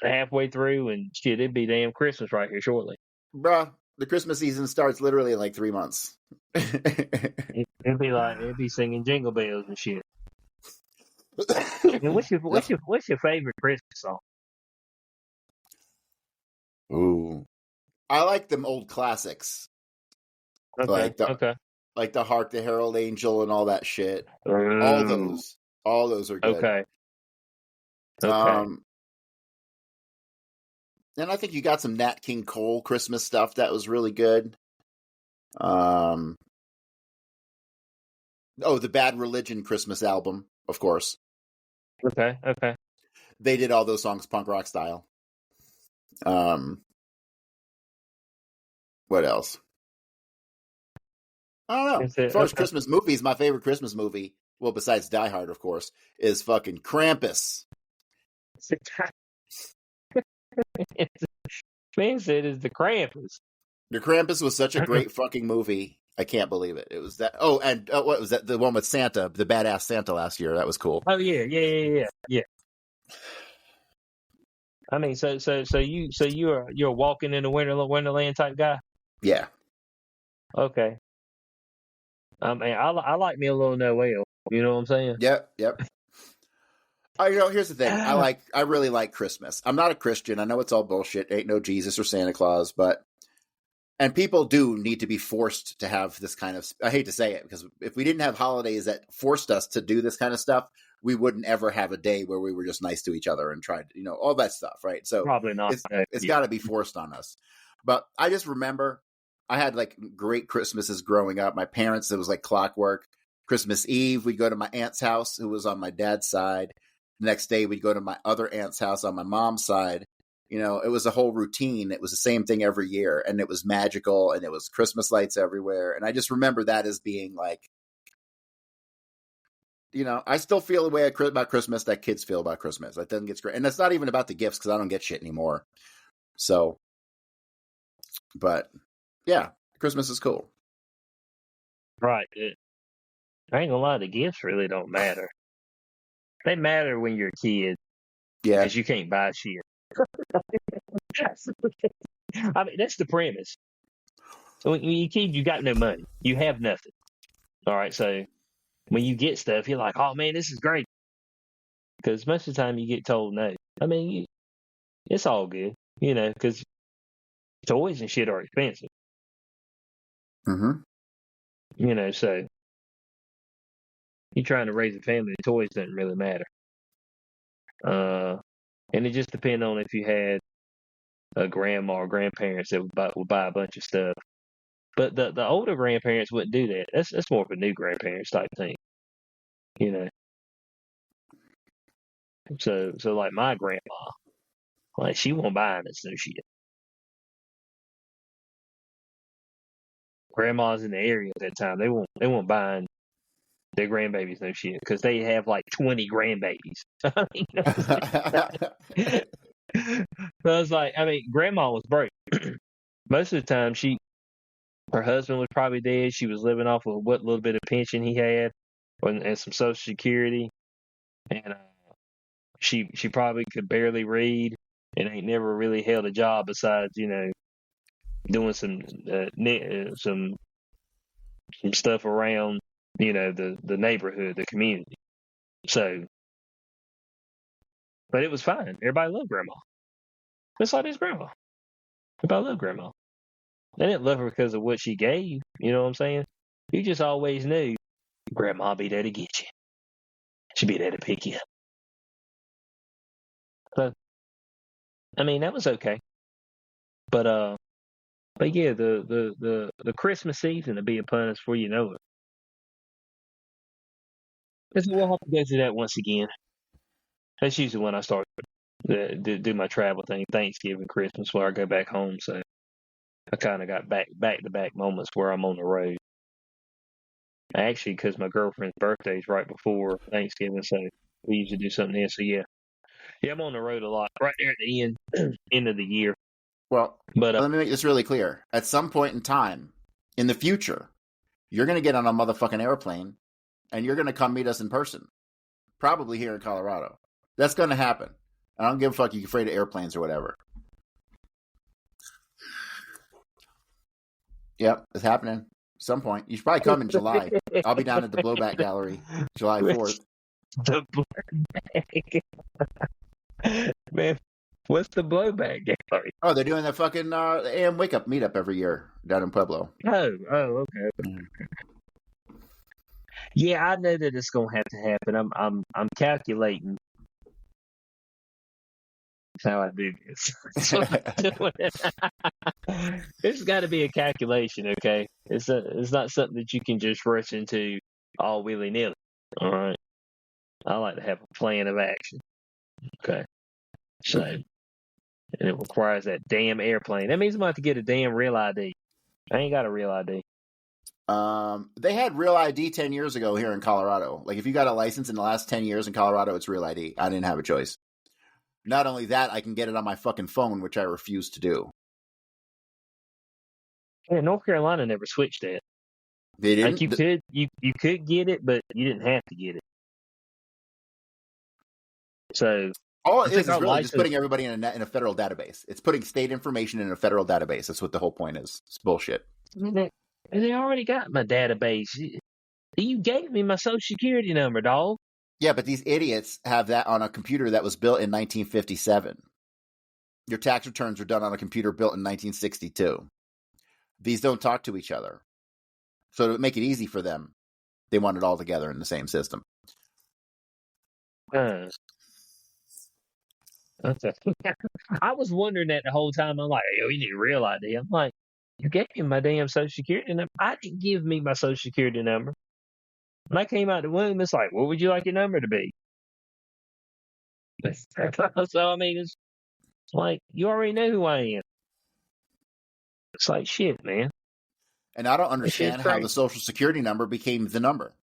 halfway through, and shit, it'd be damn Christmas right here shortly. Bruh, the Christmas season starts literally in like 3 months. It'd be singing jingle bells and shit. And what's your favorite Christmas song? Ooh, I like them old classics. Okay, like the Hark the Herald Angel and all that shit. All those are good. Okay. And I think you got some Nat King Cole Christmas stuff that was really good. The Bad Religion Christmas album, of course. Okay. They did all those songs punk rock style. What else? I don't know. As far as Christmas movies, my favorite Christmas movie, well, besides Die Hard, of course, is fucking Krampus. Man said it's the Krampus. The Krampus was such a great fucking movie. I can't believe it. It was that. Oh, and what was that? The one with Santa, the badass Santa last year. That was cool. Oh yeah. I mean, so you're walking in the Wonderland type guy. Yeah. Okay. I mean, I like me a little Noel. You know what I'm saying? Yep. Here's the thing. I really like Christmas. I'm not a Christian. I know it's all bullshit. Ain't no Jesus or Santa Claus, and people do need to be forced to have this kind of, I hate to say it, because if we didn't have holidays that forced us to do this kind of stuff, we wouldn't ever have a day where we were just nice to each other and tried, all that stuff, right? So probably not. It's got to be forced on us. But I just remember I had like great Christmases growing up. My parents, it was like clockwork. Christmas Eve, we'd go to my aunt's house, who was on my dad's side. The next day, we'd go to my other aunt's house on my mom's side. It was a whole routine. It was the same thing every year, and it was magical, and it was Christmas lights everywhere. And I just remember that as being like, I still feel the way about Christmas that kids feel about Christmas. That doesn't get great. And that's not even about the gifts, because I don't get shit anymore. So, but yeah, Christmas is cool. Right. I ain't gonna lie, the gifts really don't matter. They matter when you're a kid. Yeah. Because you can't buy shit. I mean, that's the premise. So when you're a kid, you got no money. You have nothing. All right, so when you get stuff, you're like, oh man, this is great. Because most of the time you get told no. I mean, it's all good, because toys and shit are expensive. Mm-hmm. So you're trying to raise a family, toys doesn't really matter. And it just depends on if you had a grandma or grandparents that would buy a bunch of stuff. But the older grandparents wouldn't do that. That's more of a new grandparents type thing. So like my grandma, like she won't buy us no shit. Grandmas in the area at that time, they won't buy their grandbabies no shit because they have like 20 grandbabies. So I was like, grandma was broke. Most of the time, her husband was probably dead. She was living off of what little bit of pension he had, and some Social Security, and she probably could barely read and ain't never really held a job besides doing some stuff around the neighborhood, the community. So, but it was fine. Everybody loved grandma. Just like this grandma. Everybody loved grandma. They didn't love her because of what she gave. You know what I'm saying? You just always knew grandma be there to get you. She'd be there to pick you up. So, that was okay. But yeah, the Christmas season will be upon us before you know it. So we'll have to go through that once again. That's usually when I start to do my travel thing, Thanksgiving, Christmas, where I go back home. So I kind of got back-to-back moments where I'm on the road. Actually, because my girlfriend's birthday is right before Thanksgiving, so we usually do something there. So yeah, I'm on the road a lot. Right there at the end of the year. Well, but let me make this really clear. At some point in time, in the future, you're going to get on a motherfucking airplane, and you're going to come meet us in person. Probably here in Colorado. That's going to happen. I don't give a fuck if you're afraid of airplanes or whatever. Yep, it's happening. At some point. You should probably come in July. I'll be down at the Blowback Gallery, July 4th. The Blowback. Man, what's the Blowback Gallery? Oh, they're doing the fucking AM Wake Up meetup every year down in Pueblo. Oh, okay. Yeah, I know that it's gonna have to happen. I'm calculating how I do this. It's got to be a calculation, okay? It's not something that you can just rush into all willy nilly. All right, I like to have a plan of action. Okay, so and it requires that damn airplane. That means I'm about to get a damn real ID. I ain't got a real ID. They had real ID 10 years ago here in Colorado. Like if you got a license in the last 10 years in Colorado, it's real ID. I didn't have a choice. Not only that, I can get it on my fucking phone, which I refuse to do. Yeah, North Carolina never switched that. They didn't. Like you could get it, but you didn't have to get it. So all I it think is our really just license- putting everybody in a federal database. It's putting state information in a federal database. That's what the whole point is. It's bullshit. And they already got my database. You gave me my social security number, dog. Yeah, but these idiots have that on a computer that was built in 1957. Your tax returns were done on a computer built in 1962. These don't talk to each other. So to make it easy for them, they want it all together in the same system. Okay. I was wondering that the whole time. I'm like, yo, you need a real ID. I'm like, you gave me my damn social security number. I didn't give me my social security number. When I came out the womb, it's like, what would you like your number to be? So, I mean, it's like, you already know who I am. It's like, shit, man. And I don't understand how the social security number became the number.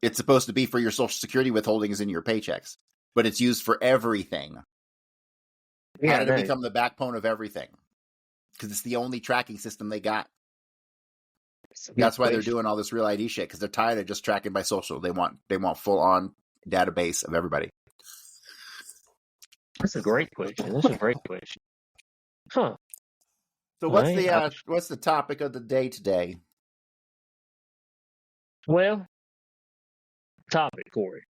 It's supposed to be for your social security withholdings in your paychecks, but it's used for everything. Yeah, How did it become the backbone of everything? Because it's the only tracking system they got. That's why they're doing all this real ID shit, because they're tired of just tracking by social. They want full on database of everybody. That's a great question. That's a great question. Huh. So what's the topic of the day today? Well, topic, Corey,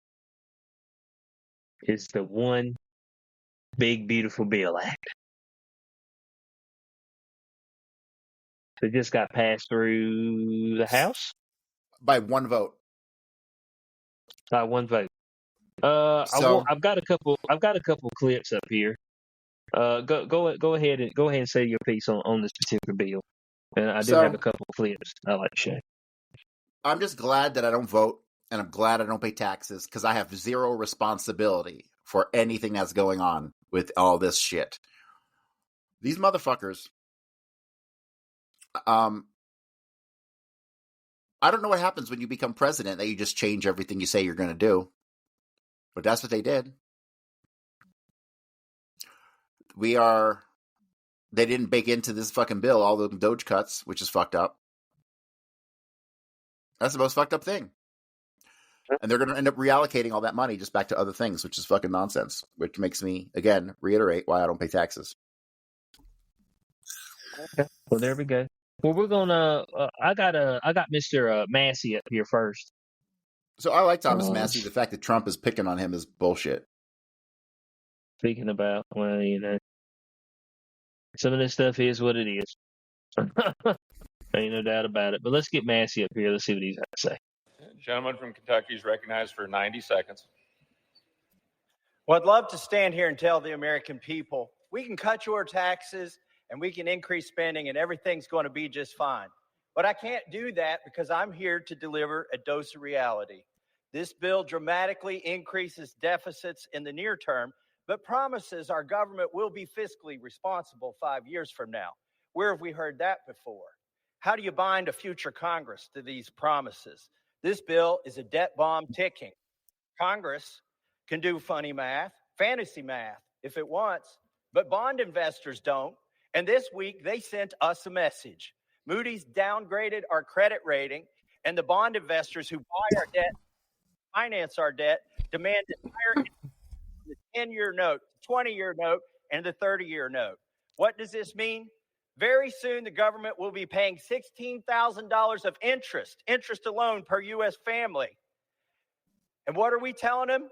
is the One Big Beautiful Bill Act. It just got passed through the House By one vote. by one vote. So- I've got a couple clips up here. Go ahead and say your piece on this particular bill. And I do have a couple clips I like to share. I'm just glad that I don't vote, and I'm glad I don't pay taxes, because I have zero responsibility for anything that's going on with all this shit. These motherfuckers, I don't know what happens when you become president, that you just change everything you say you're going to do. But that's what they did. They didn't bake into this fucking bill all the Doge cuts, which is fucked up. That's the most fucked up thing. And they're going to end up reallocating all that money just back to other things, which is fucking nonsense, which makes me, again, reiterate why I don't pay taxes. Okay. Well, there we go. Well, we're gonna. I got Mr. Massey up here first. So I like Thomas Massey. The fact that Trump is picking on him is bullshit. Speaking about, well, you know, some of this stuff is what it is. Ain't no doubt about it. But let's get Massey up here. Let's see what he's got to say. Gentleman from Kentucky is recognized for 90 seconds. Well, I'd love to stand here and tell the American people, we can cut your taxes and we can increase spending and everything's going to be just fine. But I can't do that because I'm here to deliver a dose of reality. This bill dramatically increases deficits in the near term, but promises our government will be fiscally responsible 5 years from now. Where have we heard that before? How do you bind a future Congress to these promises? This bill is a debt bomb ticking. Congress can do funny math, fantasy math, if it wants, but bond investors don't. And this week, they sent us a message. Moody's downgraded our credit rating, and the bond investors who buy our debt, finance our debt, demand higher the 10-year note, 20-year note, and the 30-year note. What does this mean? Very soon, the government will be paying $16,000 of interest alone per U.S. family. And what are we telling them?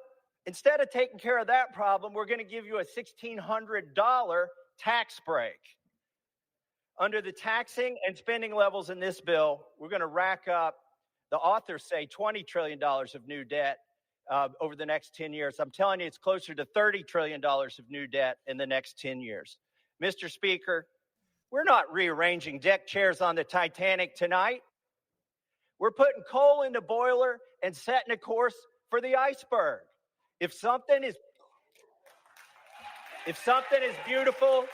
Instead of taking care of that problem, we're going to give you a $1,600 tax break. Under the taxing and spending levels in this bill, we're going to rack up, the authors say, $20 trillion of new debt over the next 10 years. I'm telling you, it's closer to $30 trillion of new debt in the next 10 years. Mr. Speaker, we're not rearranging deck chairs on the Titanic tonight. We're putting coal in the boiler and setting a course for the iceberg. If something is beautiful,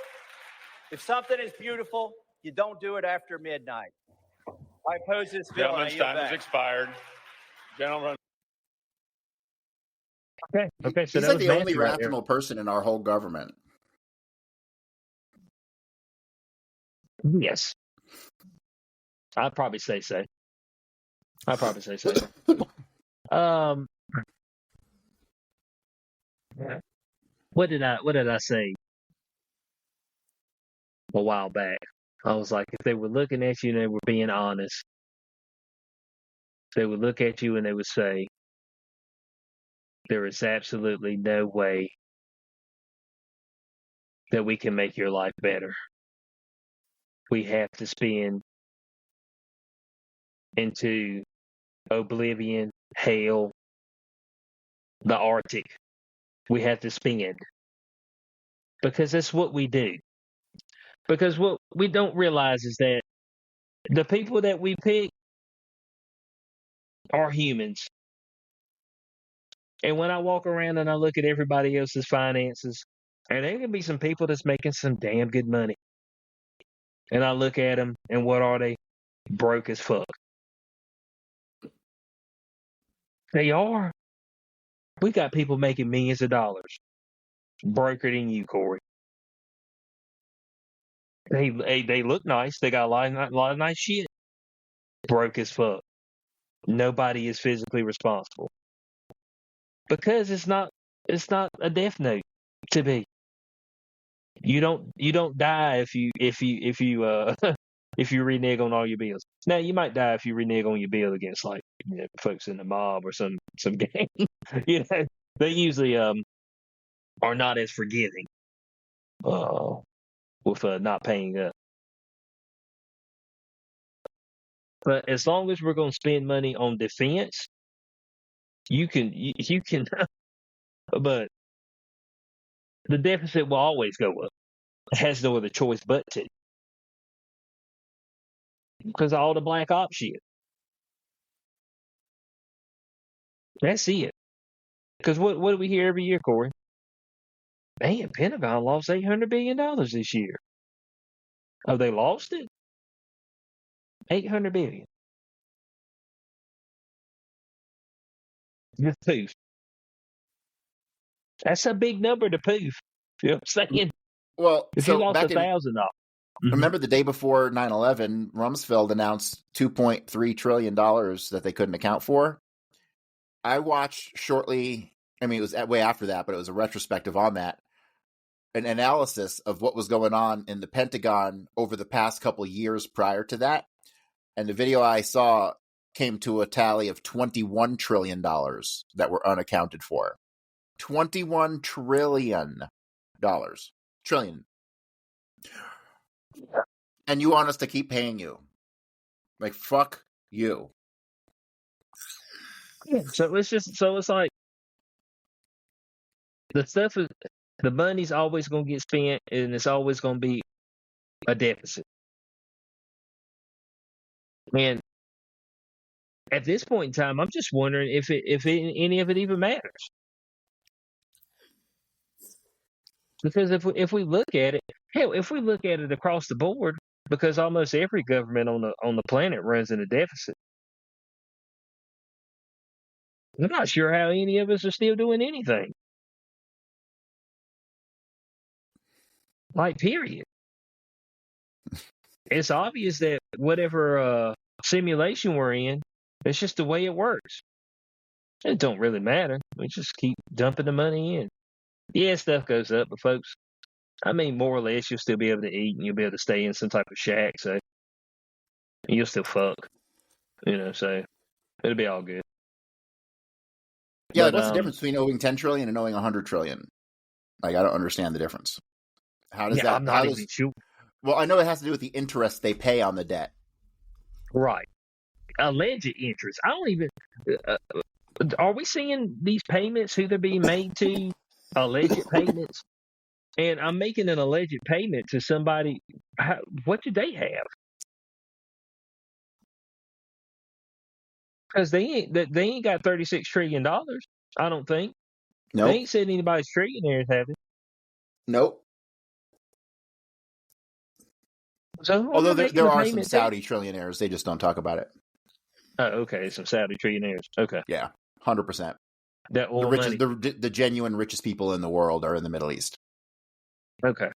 you don't do it after midnight. I oppose this bill. Gentleman's time has expired. Gentlemen. Okay. So He's that like was the only Matthew right there. rational person in our whole government. Yes. I'd probably say so. Um, what did I say a while back? I was like, if they were looking at you and they were being honest, they would look at you and they would say, there is absolutely no way that we can make your life better. We have to spin into oblivion, hell, the Arctic. We have to spend because that's what we do. Because what we don't realize is that the people that we pick are humans. And when I walk around and I look at everybody else's finances, and there can be some people that's making some damn good money. And I look at them, and what are they? Broke as fuck. They are. We got people making millions of dollars. Broker than you, Corey. They look nice. They got a lot of nice shit. Broke as fuck. Nobody is physically responsible because it's not a death note to be. You don't die if you if you renege on all your bills. Now you might die if you renege on your bill against like folks in the mob or some gang. They usually are not as forgiving with not paying up. But as long as we're going to spend money on defense, you can. But the deficit will always go up. It has no other choice but to. Because of all the black ops shit. That's it. Because what do we hear every year, Corey? Man, Pentagon lost $800 billion this year. Oh, they lost it? $800 billion. Just poof. That's a big number to poof. You know what I'm saying? Well, If so you lost back in, $1,000. remember the day before 9/11, Rumsfeld announced $2.3 trillion that they couldn't account for. I watched shortly, I mean, it was way after that, but it was a retrospective on that, an analysis of what was going on in the Pentagon over the past couple years prior to that. And the video I saw came to a tally of $21 trillion that were unaccounted for. $21 trillion. Trillion. And you want us to keep paying you. Like, fuck you. Yeah, so it's like the money's always going to get spent and it's always going to be a deficit. And at this point in time, I'm just wondering if any of it even matters. Because if we look at it, hell, if we look at it across the board, because almost every government on the planet runs in a deficit. I'm not sure how any of us are still doing anything. Like, period. It's obvious that whatever simulation we're in, it's just the way it works. It don't really matter. We just keep dumping the money in. Yeah, stuff goes up, but folks, I mean, more or less, you'll still be able to eat and you'll be able to stay in some type of shack, so you'll still fuck. So it'll be all good. Yeah, what's the difference between owing 10 trillion and owing 100 trillion? Like, I don't understand the difference. How does that? I'm not even sure. Well, I know it has to do with the interest they pay on the debt. Right. Alleged interest. I don't even. Are we seeing these payments, who they're being made to? Alleged payments? And I'm making an alleged payment to somebody. What do they have? Because they ain't got $36 trillion. I don't think. Nope. They ain't said anybody's trillionaires, have they? Nope. So although there are some Saudi trillionaires, they just don't talk about it. Oh, okay, some Saudi trillionaires. Okay. Yeah, 100%. That The oil richest, money. the genuine richest people in the world are in the Middle East. Okay.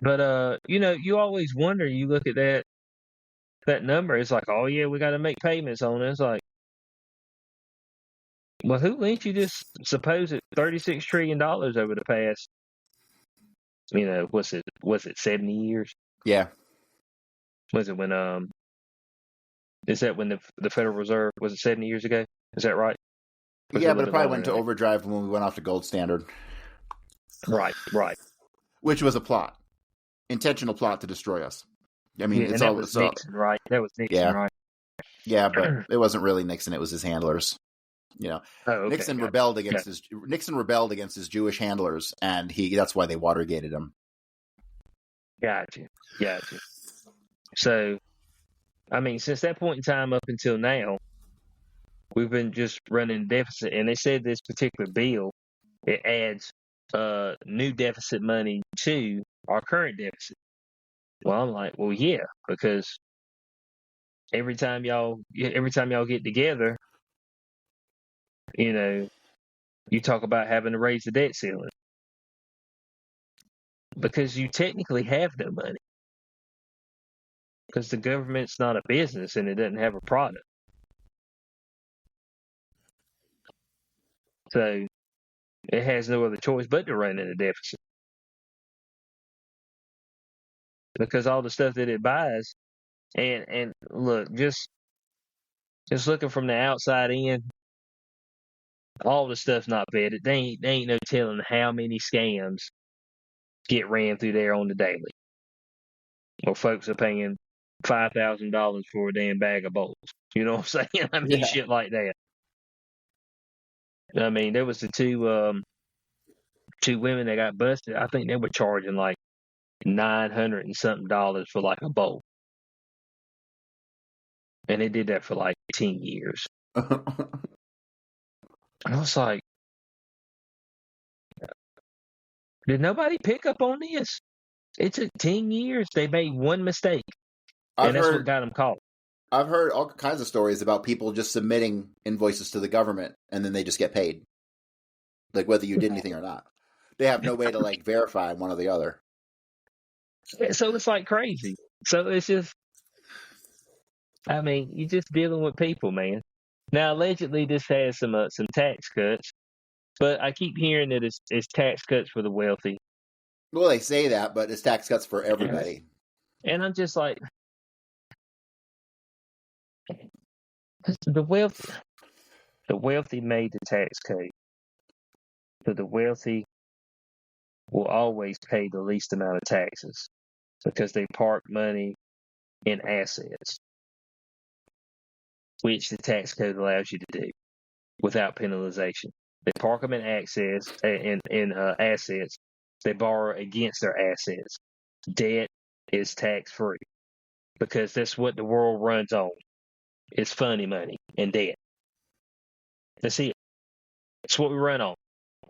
But you always wonder. You look at that number. It's like, oh yeah, we got to make payments on it. It's like, well, who lent you this supposed $36 trillion over the past? Was it 70 years? Yeah. Was it when Is that when the Federal Reserve was it 70 years ago? Is that right? Yeah, but it probably went to overdrive when we went off the gold standard. Right. Which was a plot, intentional plot to destroy us. I mean, it's all Nixon, right? That was Nixon, right? Yeah, but it wasn't really Nixon; it was his handlers. Oh, okay. Nixon rebelled against his Jewish handlers, and that's why they Watergated him. Gotcha. So, I mean, since that point in time up until now, we've been just running deficit, and they said this particular bill it adds new deficit money to our current deficit. Well, I'm like, well, yeah, because every time y'all get together, you talk about having to raise the debt ceiling because you technically have no money because the government's not a business and it doesn't have a product. So it has no other choice but to run in a deficit because all the stuff that it buys and look, just looking from the outside in, all the stuff's not vetted. They ain't no telling how many scams get ran through there on the daily. Or folks are paying $5,000 for a damn bag of bowls. You know what I'm saying? I mean, shit like that. I mean, there was the two women that got busted. I think they were charging like $900 and something for like a bowl, and they did that for like 10 years. I was like, did nobody pick up on this? It took 10 years. They made one mistake, and that's what got them caught. I've heard all kinds of stories about people just submitting invoices to the government, and then they just get paid, like whether you did anything or not. They have no way to like verify one or the other. So it's like crazy. So it's just, I mean, you're just dealing with people, man. Now, allegedly, this has some tax cuts, but I keep hearing that it's tax cuts for the wealthy. Well, they say that, but it's tax cuts for everybody. And I'm just like, the wealthy made the tax code. So the wealthy will always pay the least amount of taxes because they park money in assets, which the tax code allows you to do without penalization. They park them in assets. They borrow against their assets. Debt is tax free because that's what the world runs on. It's funny money and debt. That's it. That's what we run on.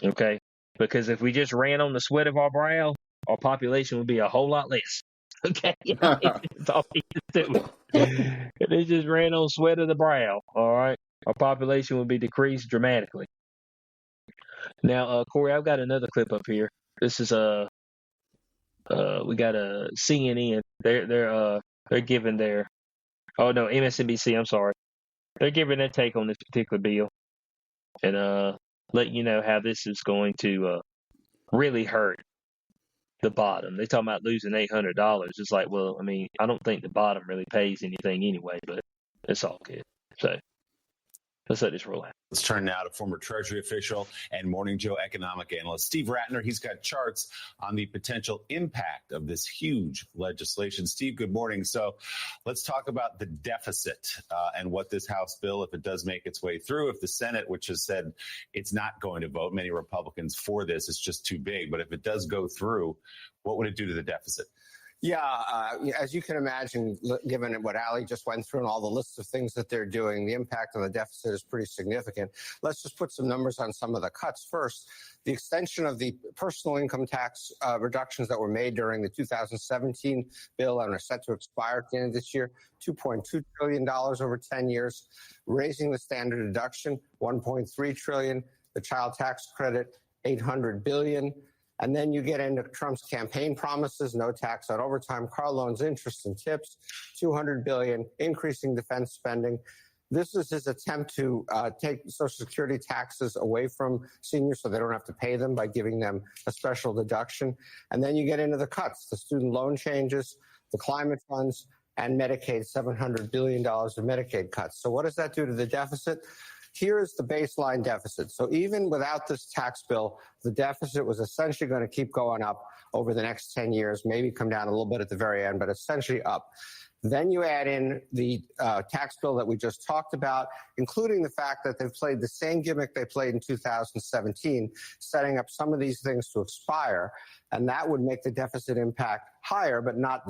Okay? Because if we just ran on the sweat of our brow, our population would be a whole lot less. Okay? That's all we can do. If they just ran on sweat of the brow, all right, our population would be decreased dramatically. Now, Corey, I've got another clip up here. This is we got a CNN. They're giving their MSNBC. I'm sorry. They're giving their take on this particular bill and letting you know how this is going to really hurt the bottom. They're talking about losing $800. It's like, well, I mean, I don't think the bottom really pays anything anyway, but it's all good. So let's let this roll out. Let's turn now to former Treasury official and Morning Joe economic analyst Steve Ratner. He's got charts on the potential impact of this huge legislation. Steve, good morning. So let's talk about the deficit and what this House bill, if it does make its way through, if the Senate, which has said it's not going to vote, many Republicans for this, it's just too big. But if it does go through, what would it do to the deficit? Yeah, as you can imagine, given what Ali just went through and all the lists of things that they're doing, the impact on the deficit is pretty significant. Let's just put some numbers on some of the cuts. First, the extension of the personal income tax reductions that were made during the 2017 bill and are set to expire at the end of this year, $2.2 trillion over 10 years, raising the standard deduction, $1.3 trillion, the child tax credit, $800 billion. And then you get into Trump's campaign promises, no tax on overtime, car loans, interest, and tips, $200 billion, increasing defense spending. This is his attempt to take Social Security taxes away from seniors so they don't have to pay them by giving them a special deduction. And then you get into the cuts, the student loan changes, the climate funds, and Medicaid, $700 billion of Medicaid cuts. So what does that do to the deficit? Here is the baseline deficit. So even without this tax bill, the deficit was essentially going to keep going up over the next 10 years, maybe come down a little bit at the very end, but essentially up. Then you add in the tax bill that we just talked about, including the fact that they've played the same gimmick they played in 2017, setting up some of these things to expire. And that would make the deficit impact higher, but not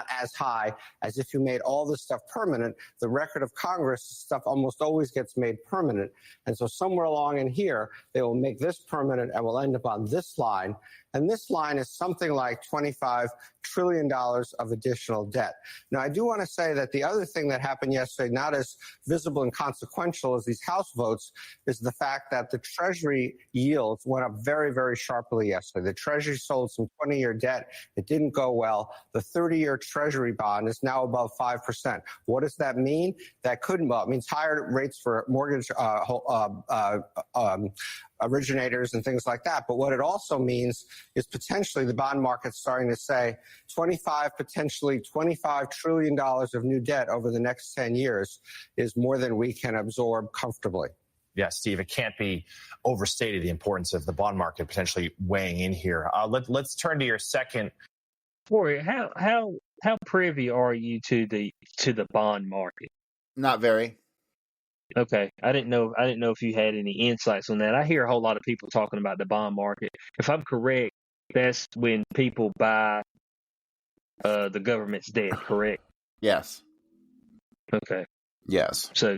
as high as if you made all this stuff permanent. The record of Congress, stuff almost always gets made permanent. And so somewhere along in here, they will make this permanent and we'll end up on this line. And this line is something like $25 trillion of additional debt. Now, I do want to say that the other thing that happened yesterday, not as visible and consequential as these House votes, is the fact that the Treasury yields went up very, very sharply yesterday. The Treasury sold some 20-year debt. It didn't go well. The 30-year Treasury bond is now above 5%. What does that mean? That couldn't, well, it means higher rates for mortgage originators and things like that. But what it also means is potentially the bond market starting to say potentially $25 trillion of new debt over the next 10 years is more than we can absorb comfortably. Yeah, Steve, it can't be overstated the importance of the bond market potentially weighing in here. Let's turn to your second. Corey, how privy are you to the bond market? Not very. Okay, I didn't know if you had any insights on that. I hear a whole lot of people talking about the bond market. If I'm correct, that's when people buy the government's debt, correct? Yes. Okay. Yes. So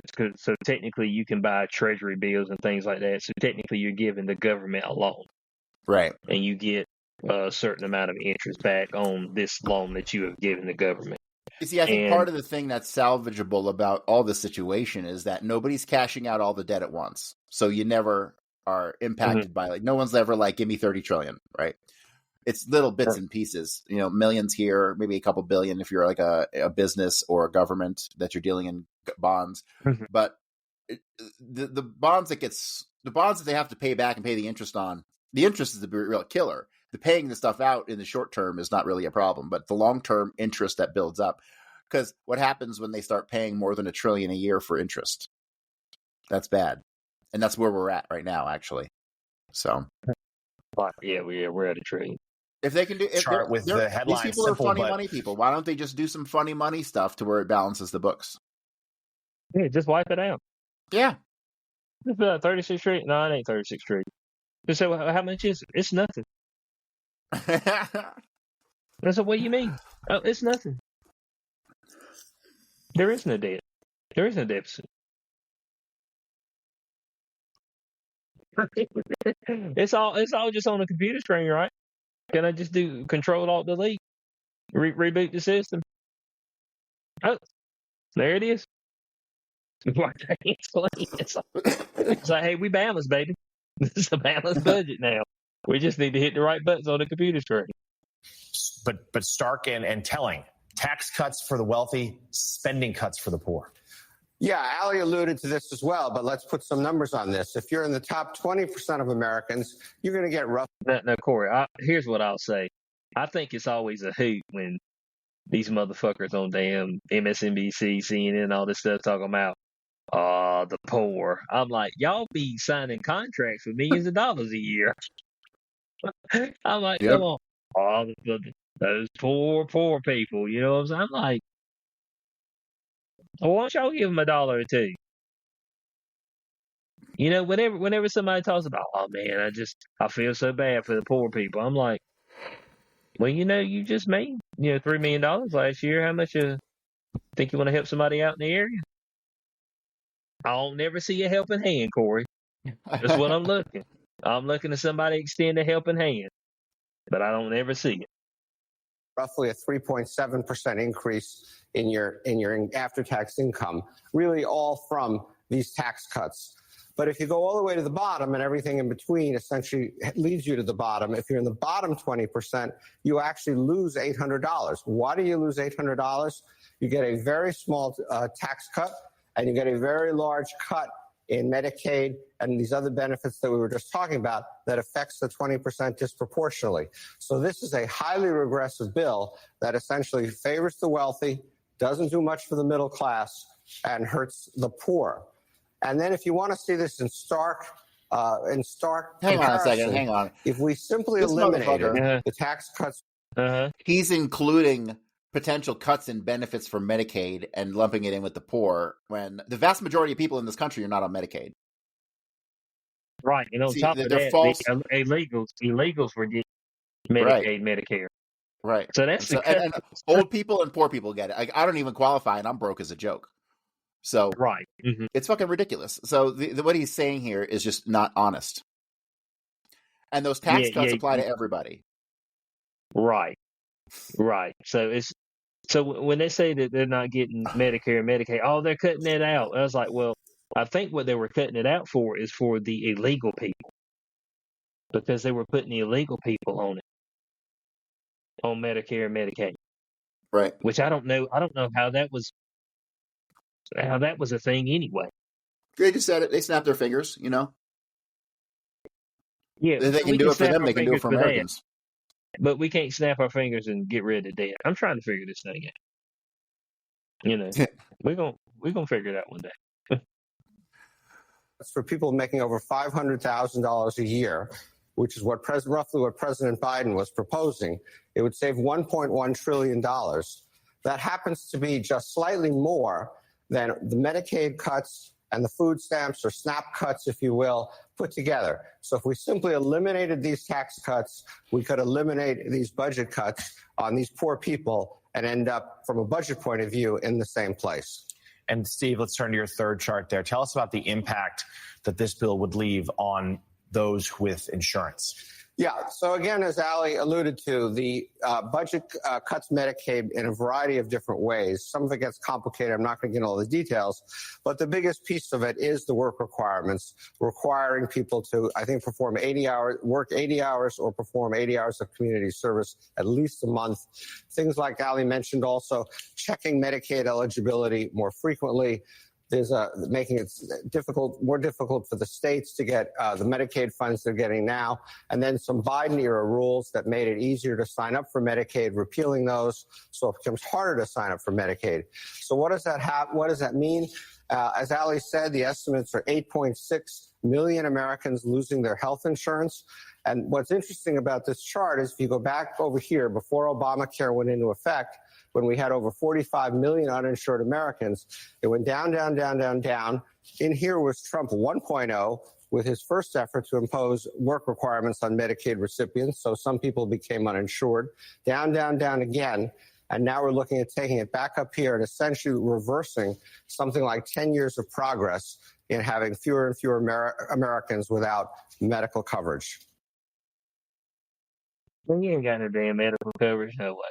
technically you can buy treasury bills and things like that. So technically you're giving the government a loan. Right. And you get a certain amount of interest back on this loan that you have given the government. You see, I think part of the thing that's salvageable about all this situation is that nobody's cashing out all the debt at once. So you never are impacted by, like, no one's ever like, give me 30 trillion, right? It's little bits and pieces, millions here, maybe a couple billion if you're like a business or a government that you're dealing in bonds. But the bonds that they have to pay back and pay the interest on, the interest is the real killer. The paying the stuff out in the short term is not really a problem, but the long-term interest that builds up, because what happens when they start paying more than $1 trillion a year for interest? That's bad. And that's where we're at right now, actually. So, yeah, we're at $1 trillion. If they can do chart with the headline, these people are funny money people. Why don't they just do some funny money stuff to where it balances the books? Yeah, just wipe it out. Yeah. Just 36 trillion. No, it ain't 36 trillion. Just say, well, how much is it? It's nothing. I said, what do you mean? Oh, it's nothing. There is no debt. There is no deficit. It's all just on a computer screen, right? Can I just do Control Alt Delete? Reboot the system? Oh, there it is. It's like, hey, we balanced, baby. This is a balanced budget now. We just need to hit the right buttons on the computer screen. But stark and telling. Tax cuts for the wealthy, spending cuts for the poor. Yeah, Ali alluded to this as well, but let's put some numbers on this. If you're in the top 20% of Americans, you're going to get rough. No, Corey, here's what I'll say. I think it's always a hoot when these motherfuckers on damn MSNBC, CNN, all this stuff talking about the poor. I'm like, y'all be signing contracts for millions of dollars a year. I'm like, come on. Those poor people, you know what I'm saying? I'm like, why don't y'all give them $1 or $2? Whenever somebody talks about, oh man, I feel so bad for the poor people. I'm like, Well, you just made $3 million last year. How much think you want to help somebody out in the area? I'll never see a helping hand, Corey. That's what I'm looking. I'm looking to somebody extend a helping hand, but I don't ever see it. Roughly a 3.7% increase in your after-tax income, really all from these tax cuts. But if you go all the way to the bottom and everything in between essentially leads you to the bottom, if you're in the bottom 20%, you actually lose $800. Why do you lose $800? You get a very small tax cut, and you get a very large cut in Medicaid and these other benefits that we were just talking about that affects the 20% disproportionately. So this is a highly regressive bill that essentially favors the wealthy, doesn't do much for the middle class, and hurts the poor. And then if you want to see this in stark hang on a second, hang on. If we simply This eliminated the tax cuts. He's including potential cuts in benefits for Medicaid and lumping it in with the poor when the vast majority of people in this country are not on Medicaid. Right. And on top of that, false... the illegals were getting Medicaid, Medicare. Right. So that's and old people and poor people get it. I don't even qualify, and I'm broke as a joke. So right. It's fucking ridiculous. So what he's saying here is just not honest. And those tax cuts apply to everybody. Right. Right. So when they say that they're not getting Medicare and Medicaid, they're cutting it out. I was like, well, I think what they were cutting it out for is for the illegal people, because they were putting the illegal people on Medicare and Medicaid. Right. Which I don't know how that was a thing anyway. They just said it. They snapped their fingers, Yeah. They can do it for them. They can do it for Americans. But we can't snap our fingers and get rid of debt. I'm trying to figure this thing out. We're gonna figure it out one day. That's for people making over $500,000 a year, which is roughly what President Biden was proposing. It would save $1.1 trillion. That happens to be just slightly more than the Medicaid cuts and the food stamps, or SNAP cuts, if you will, put together. So if we simply eliminated these tax cuts, we could eliminate these budget cuts on these poor people and end up, from a budget point of view, in the same place. And Steve, let's turn to your third chart there. Tell us about the impact that this bill would leave on those with insurance. Yeah. So again, as Ali alluded to, the budget cuts Medicaid in a variety of different ways. Some of it gets complicated. I'm not going to get into all the details. But the biggest piece of it is the work requirements, requiring people to, I think, work 80 hours or perform 80 hours of community service at least a month. Things like Ali mentioned, also checking Medicaid eligibility more frequently. There's making it more difficult for the states to get the Medicaid funds they're getting now, and then some Biden-era rules that made it easier to sign up for Medicaid, repealing those, so it becomes harder to sign up for Medicaid. So what does that mean? As Ali said, the estimates are 8.6 million Americans losing their health insurance. And what's interesting about this chart is if you go back over here before Obamacare went into effect, when we had over 45 million uninsured Americans, it went down, down, down, down, down. In here was Trump 1.0 with his first effort to impose work requirements on Medicaid recipients. So some people became uninsured. Down, down, down again. And now we're looking at taking it back up here and essentially reversing something like 10 years of progress in having fewer and fewer Americans without medical coverage. Well, you ain't got no damn medical coverage, no way.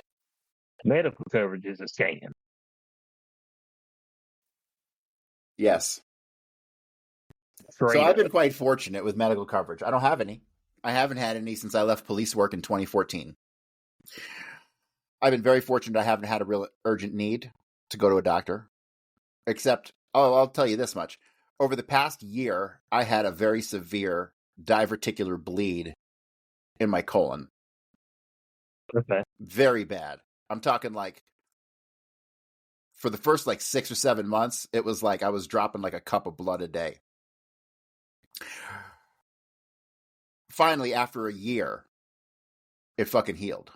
Medical coverage is a scam. Yes. So I've been quite fortunate with medical coverage. I don't have any. I haven't had any since I left police work in 2014. I've been very fortunate I haven't had a real urgent need to go to a doctor. Except, I'll tell you this much. Over the past year, I had a very severe diverticular bleed in my colon. Okay. Very bad. I'm talking like for the first 6 or 7 months, it was like I was dropping like a cup of blood a day. Finally, after a year, it fucking healed.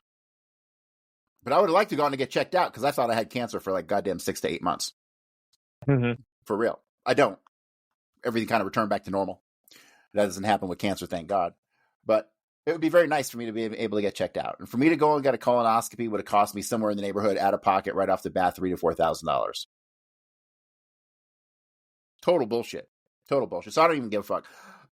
But I would have liked to go on to get checked out because I thought I had cancer for goddamn 6 to 8 months. Mm-hmm. For real. I don't. Everything kind of returned back to normal. That doesn't happen with cancer, thank God. But It would be very nice for me to be able to get checked out, and for me to go and get a colonoscopy would have cost me somewhere in the neighborhood out of pocket right off the bat $3,000 to $4,000. Total bullshit. Total bullshit. So I don't even give a fuck.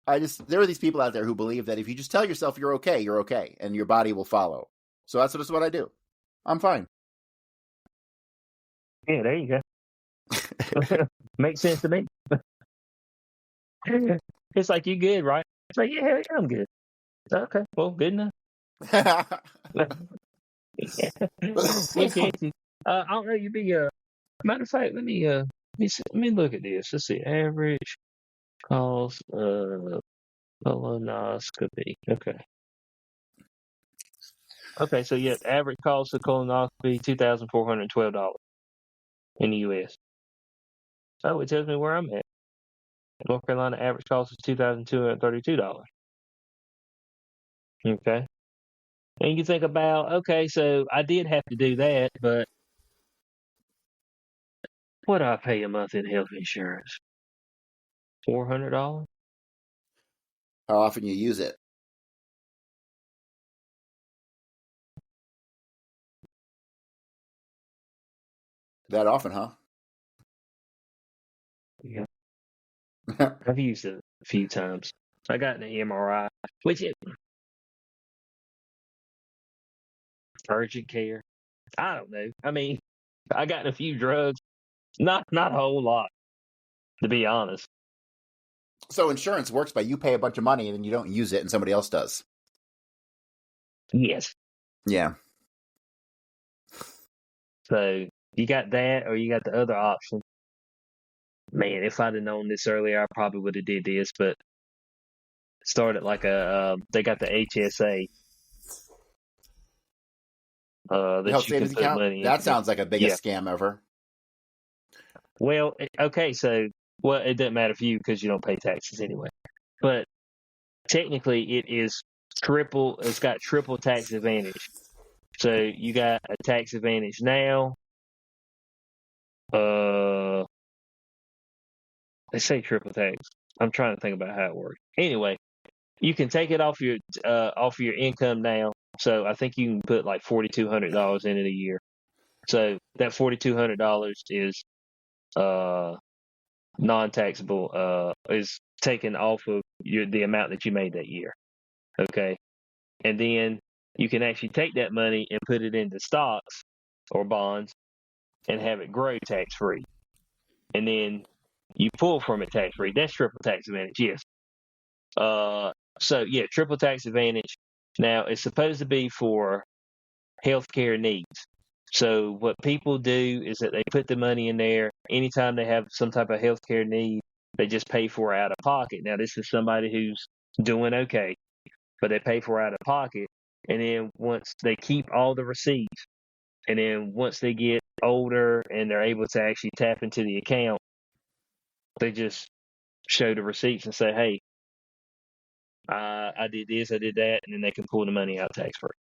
There are these people out there who believe that if you just tell yourself you're okay, and your body will follow. So that's what I do. I'm fine. Yeah, there you go. Makes sense to me. It's like, you good, right? It's like, yeah, I'm good. Okay, well, good enough. I don't know. You be matter of fact. Let me look at this. Let's see. Average cost of colonoscopy. Okay. So yeah, average cost of colonoscopy $2,412 in the U.S. Oh, it tells me where I'm at. North Carolina average cost is $2,232. Okay. And you think about, okay, so I did have to do that, but what do I pay a month in health insurance? $400? How often you use it? That often, huh? Yeah. I've used it a few times. I got an MRI, which is urgent care. I don't know. I mean, I got a few drugs, not a whole lot, to be honest. So insurance works by you pay a bunch of money and then you don't use it and somebody else does. Yes. Yeah. So you got that, or you got the other option. Man, if I'd have known this earlier, I probably would have did this, but started like they got the HSA. The health savings account? That sounds like the biggest scam ever. Well, okay, so it doesn't matter for you because you don't pay taxes anyway. But technically, it's got triple tax advantage. So you got a tax advantage now. They say triple tax. I'm trying to think about how it works. Anyway, you can take it off your income now. So I think you can put like $4,200 in it a year. So that $4,200 is non-taxable. Is taken off of the amount that you made that year. Okay, and then you can actually take that money and put it into stocks or bonds and have it grow tax-free. And then you pull from it tax-free. That's triple tax advantage, yes. So, yeah, triple tax advantage. Now, it's supposed to be for healthcare needs. So what people do is that they put the money in there. Anytime they have some type of healthcare need, they just pay for it out of pocket. Now, this is somebody who's doing okay, but they pay for it out of pocket. And then once they keep all the receipts, and then once they get older and they're able to actually tap into the account, they just show the receipts and say, hey, I did this, I did that, and then they can pull the money out tax-free.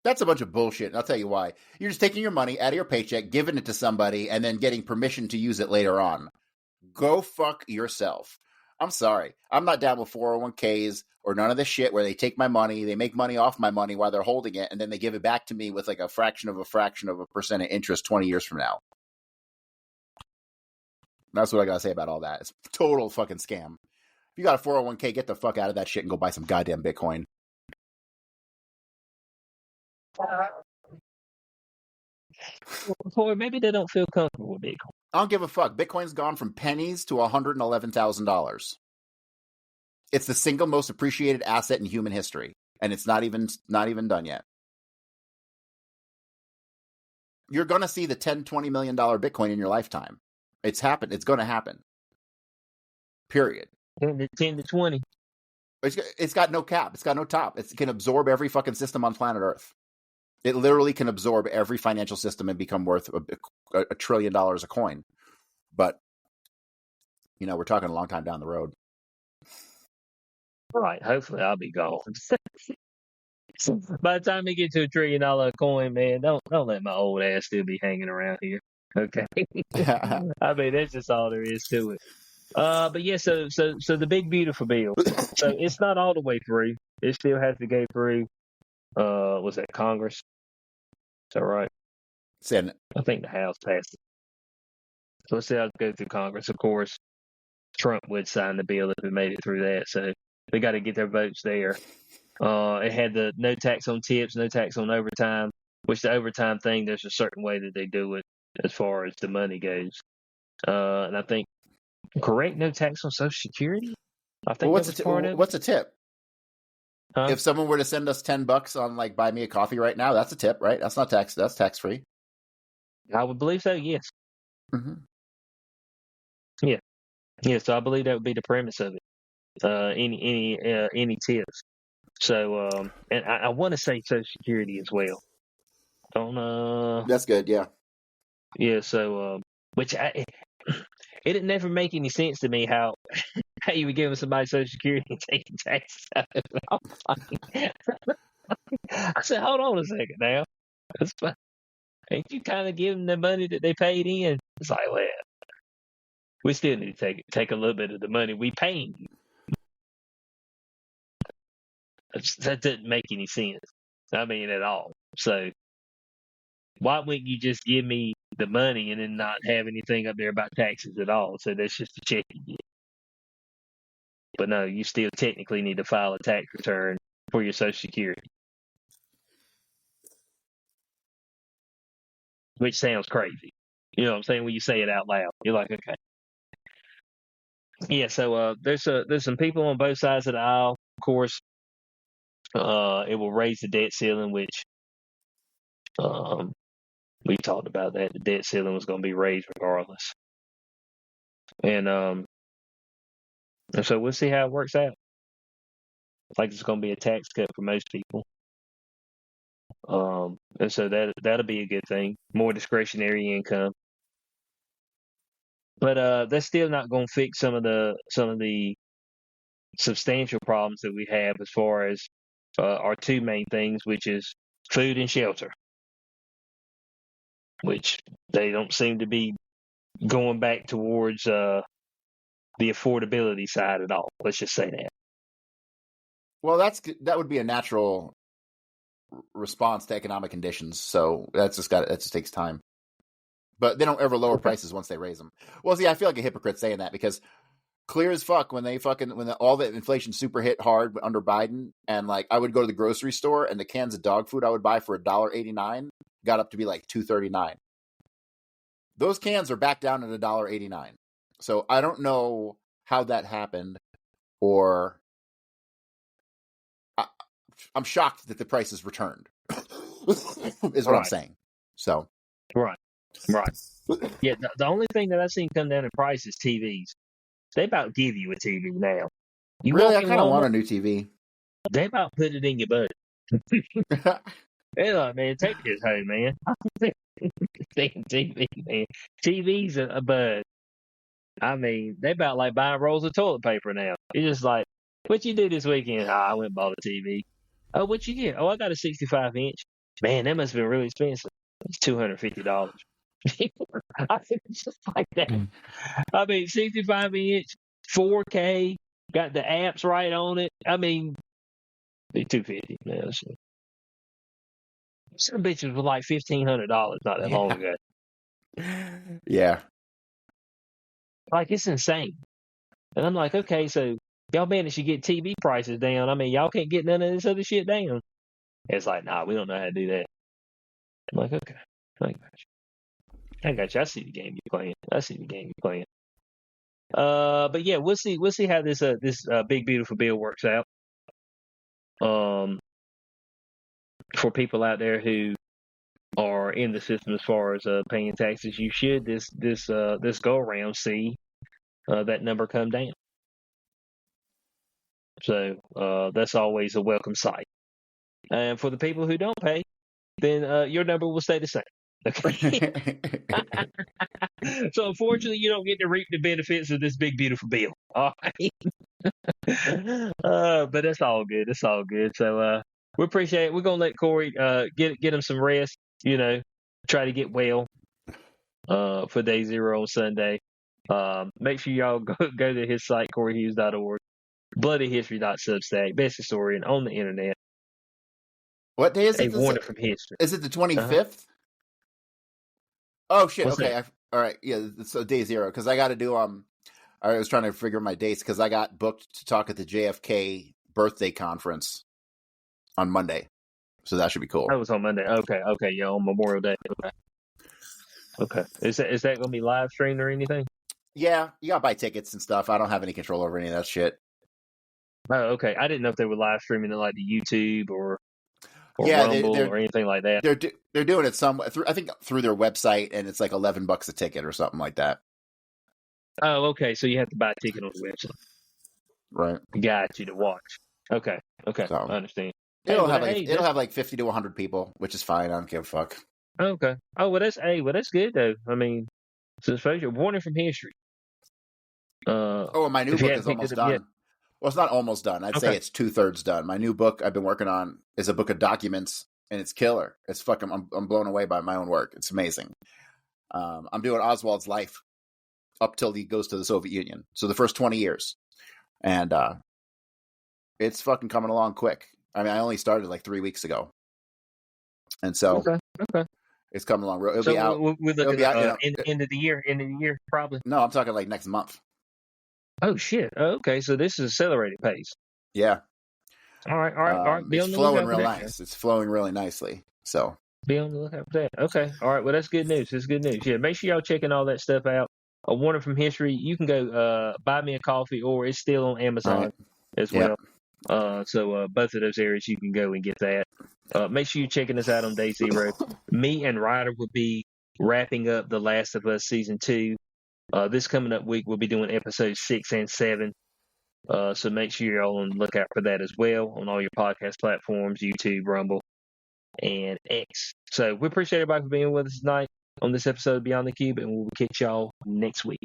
That's a bunch of bullshit, and I'll tell you why. You're just taking your money out of your paycheck, giving it to somebody, and then getting permission to use it later on. Go fuck yourself. I'm sorry. I'm not down with 401ks or none of this shit where they take my money, they make money off my money while they're holding it, and then they give it back to me with like a fraction of a percent of interest 20 years from now. That's what I gotta say about all that. It's a total fucking scam. If you got a 401k, get the fuck out of that shit and go buy some goddamn Bitcoin. Or maybe they don't feel comfortable with Bitcoin. I don't give a fuck. Bitcoin's gone from pennies to $111,000. It's the single most appreciated asset in human history, and it's not even done yet. You're going to see the $10, $20 million Bitcoin in your lifetime. It's happened. It's going to happen. Period. 10 to 20. It's got no cap. It's got no top. It can absorb every fucking system on planet Earth. It literally can absorb every financial system and become worth $1 trillion a coin. But, we're talking a long time down the road. Right. Hopefully I'll be gone. By the time we get to $1 trillion coin, man, don't let my old ass still be hanging around here. Okay. I mean, that's just all there is to it. But yeah, so the big beautiful bill. So it's not all the way through. It still has to go through. Was that Congress? Is that right? Senate. I think the House passed it, so it still has to go through Congress. Of course, Trump would sign the bill if it made it through that. So we got to get their votes there. It had the no tax on tips, no tax on overtime. Which the overtime thing, there's a certain way that they do it as far as the money goes. And I think, correct, no tax on Social Security. I think that was part of it. What's a tip? Huh? If someone were to send us $10 on like buy me a coffee right now, that's a tip, right? That's not tax. That's tax free. I would believe so. Yes. Mm-hmm. Yeah. So I believe that would be the premise of it. Any tips. So and I want to say Social Security as well. That's good. Yeah. Yeah. So which it didn't never make any sense to me how you were giving somebody Social Security and taking taxes out of it. I was like, I said, hold on a second now. That's fine. Ain't you kind of giving the money that they paid in? It's like, well, we still need to take a little bit of the money we paying you. That doesn't make any sense. I mean, at all. So why wouldn't you just give me the money and then not have anything up there about taxes at all? So that's just a check you get. But no, you still technically need to file a tax return for your Social Security. Which sounds crazy. You know what I'm saying? When you say it out loud, you're like, okay. Yeah, so there's some people on both sides of the aisle. Of course, it will raise the debt ceiling, which we talked about that. The debt ceiling was going to be raised regardless. And so we'll see how it works out. Like it's going to be a tax cut for most people. And so that'll be a good thing. More discretionary income. But that's still not going to fix some of the substantial problems that we have as far as our two main things, which is food and shelter, which they don't seem to be going back towards the affordability side at all. Let's just say that. Well, that would be a natural response to economic conditions. So that just takes time. But they don't ever lower prices once they raise them. Well, see, I feel like a hypocrite saying that because clear as fuck when all the inflation super hit hard under Biden, and like I would go to the grocery store and the cans of dog food I would buy for $1.89 got up to be like $2.39. Those cans are back down at $1.89. So I don't know how that happened, or I'm shocked that the prices returned. Is what I'm saying. So right. Yeah, the only thing that I've seen come down in price is TVs. They about give you a TV now. You really, I kind of want a new TV. They about put it in your butt. They're like, man, take this home, man. TV, man. TV's a bud. I mean, they about like buying rolls of toilet paper now. It's just like, what you do this weekend? I went and bought a TV. Oh, what you get? Oh, I got a 65-inch. Man, that must have been really expensive. It's $250. I think it's just like that. I mean, 65-inch, 4K, got the apps right on it. I mean, $250 now. So. Some bitches were like $1,500 not that long ago. Yeah. Like, it's insane. And I'm like, okay, so y'all managed to get TV prices down. I mean, y'all can't get none of this other shit down. It's like, nah, we don't know how to do that. I'm like, okay, I got you. I see the game you're playing. But yeah, we'll see how this big beautiful bill works out. For people out there who are in the system as far as paying taxes, you should this go around see that number come down. So that's always a welcome sight. And for the people who don't pay, then your number will stay the same. Okay. So unfortunately, you don't get to reap the benefits of this big beautiful bill. All right. But that's all good. It's all good. So we appreciate it. We're gonna let Corey get him some rest. You know, try to get well for day 0 on Sunday. Make sure y'all go to his site, CoreyHughes.org. bloodyhistory.substack, best historian on the internet. What day is A it? warning from history. Is it the 25th? Oh shit! What's Okay, all right. Yeah, so day 0 because I got to do I was trying to figure my dates because I got booked to talk at the JFK birthday conference on Monday, so that should be cool. That was on Monday. Okay, yeah, on Memorial Day. Okay. Is that going to be live streamed or anything? Yeah, you got to buy tickets and stuff. I don't have any control over any of that shit. Oh, okay. I didn't know if they were live streaming it like the YouTube or yeah, Rumble or anything like that. They're doing it I think through their website, and it's like $11 a ticket or something like that. Oh, okay. So you have to buy a ticket on the website. Right. Got you to watch. Okay. So, I understand. It'll have like 50 to 100 people, which is fine. I don't give a fuck. Okay. Oh, well, that's good though. I mean, so especially warning from history. My new book is almost done. Well, it's not almost done. I'd say it's 2/3 done. My new book I've been working on is a book of documents, and it's killer. It's fucking. I'm blown away by my own work. It's amazing. I'm doing Oswald's life up till he goes to the Soviet Union. So the first 20 years, and it's fucking coming along quick. I mean, I only started like 3 weeks ago, and so it's coming along. It'll be out. We're looking at end of the year. End of the year, probably. No, I'm talking like next month. Oh shit! Okay, so this is accelerated pace. Yeah. All right. Be it's on the flowing lookout real for that. nice. It's flowing really nicely. So be on the lookout for that. Okay. All right. Well, that's good news. That's good news. Yeah. Make sure y'all checking all that stuff out. A Warning from History. You can go buy me a coffee, or it's still on Amazon as well. So both of those areas you can go and get that. Make sure you're checking us out on day 0. Me and Ryder will be wrapping up The Last of Us season 2. This coming up week, we'll be doing episodes 6 and 7. So make sure you're all on the lookout for that as well on all your podcast platforms, YouTube, Rumble, and X. So we appreciate everybody for being with us tonight on this episode of Beyond the Cube, and we'll catch y'all next week.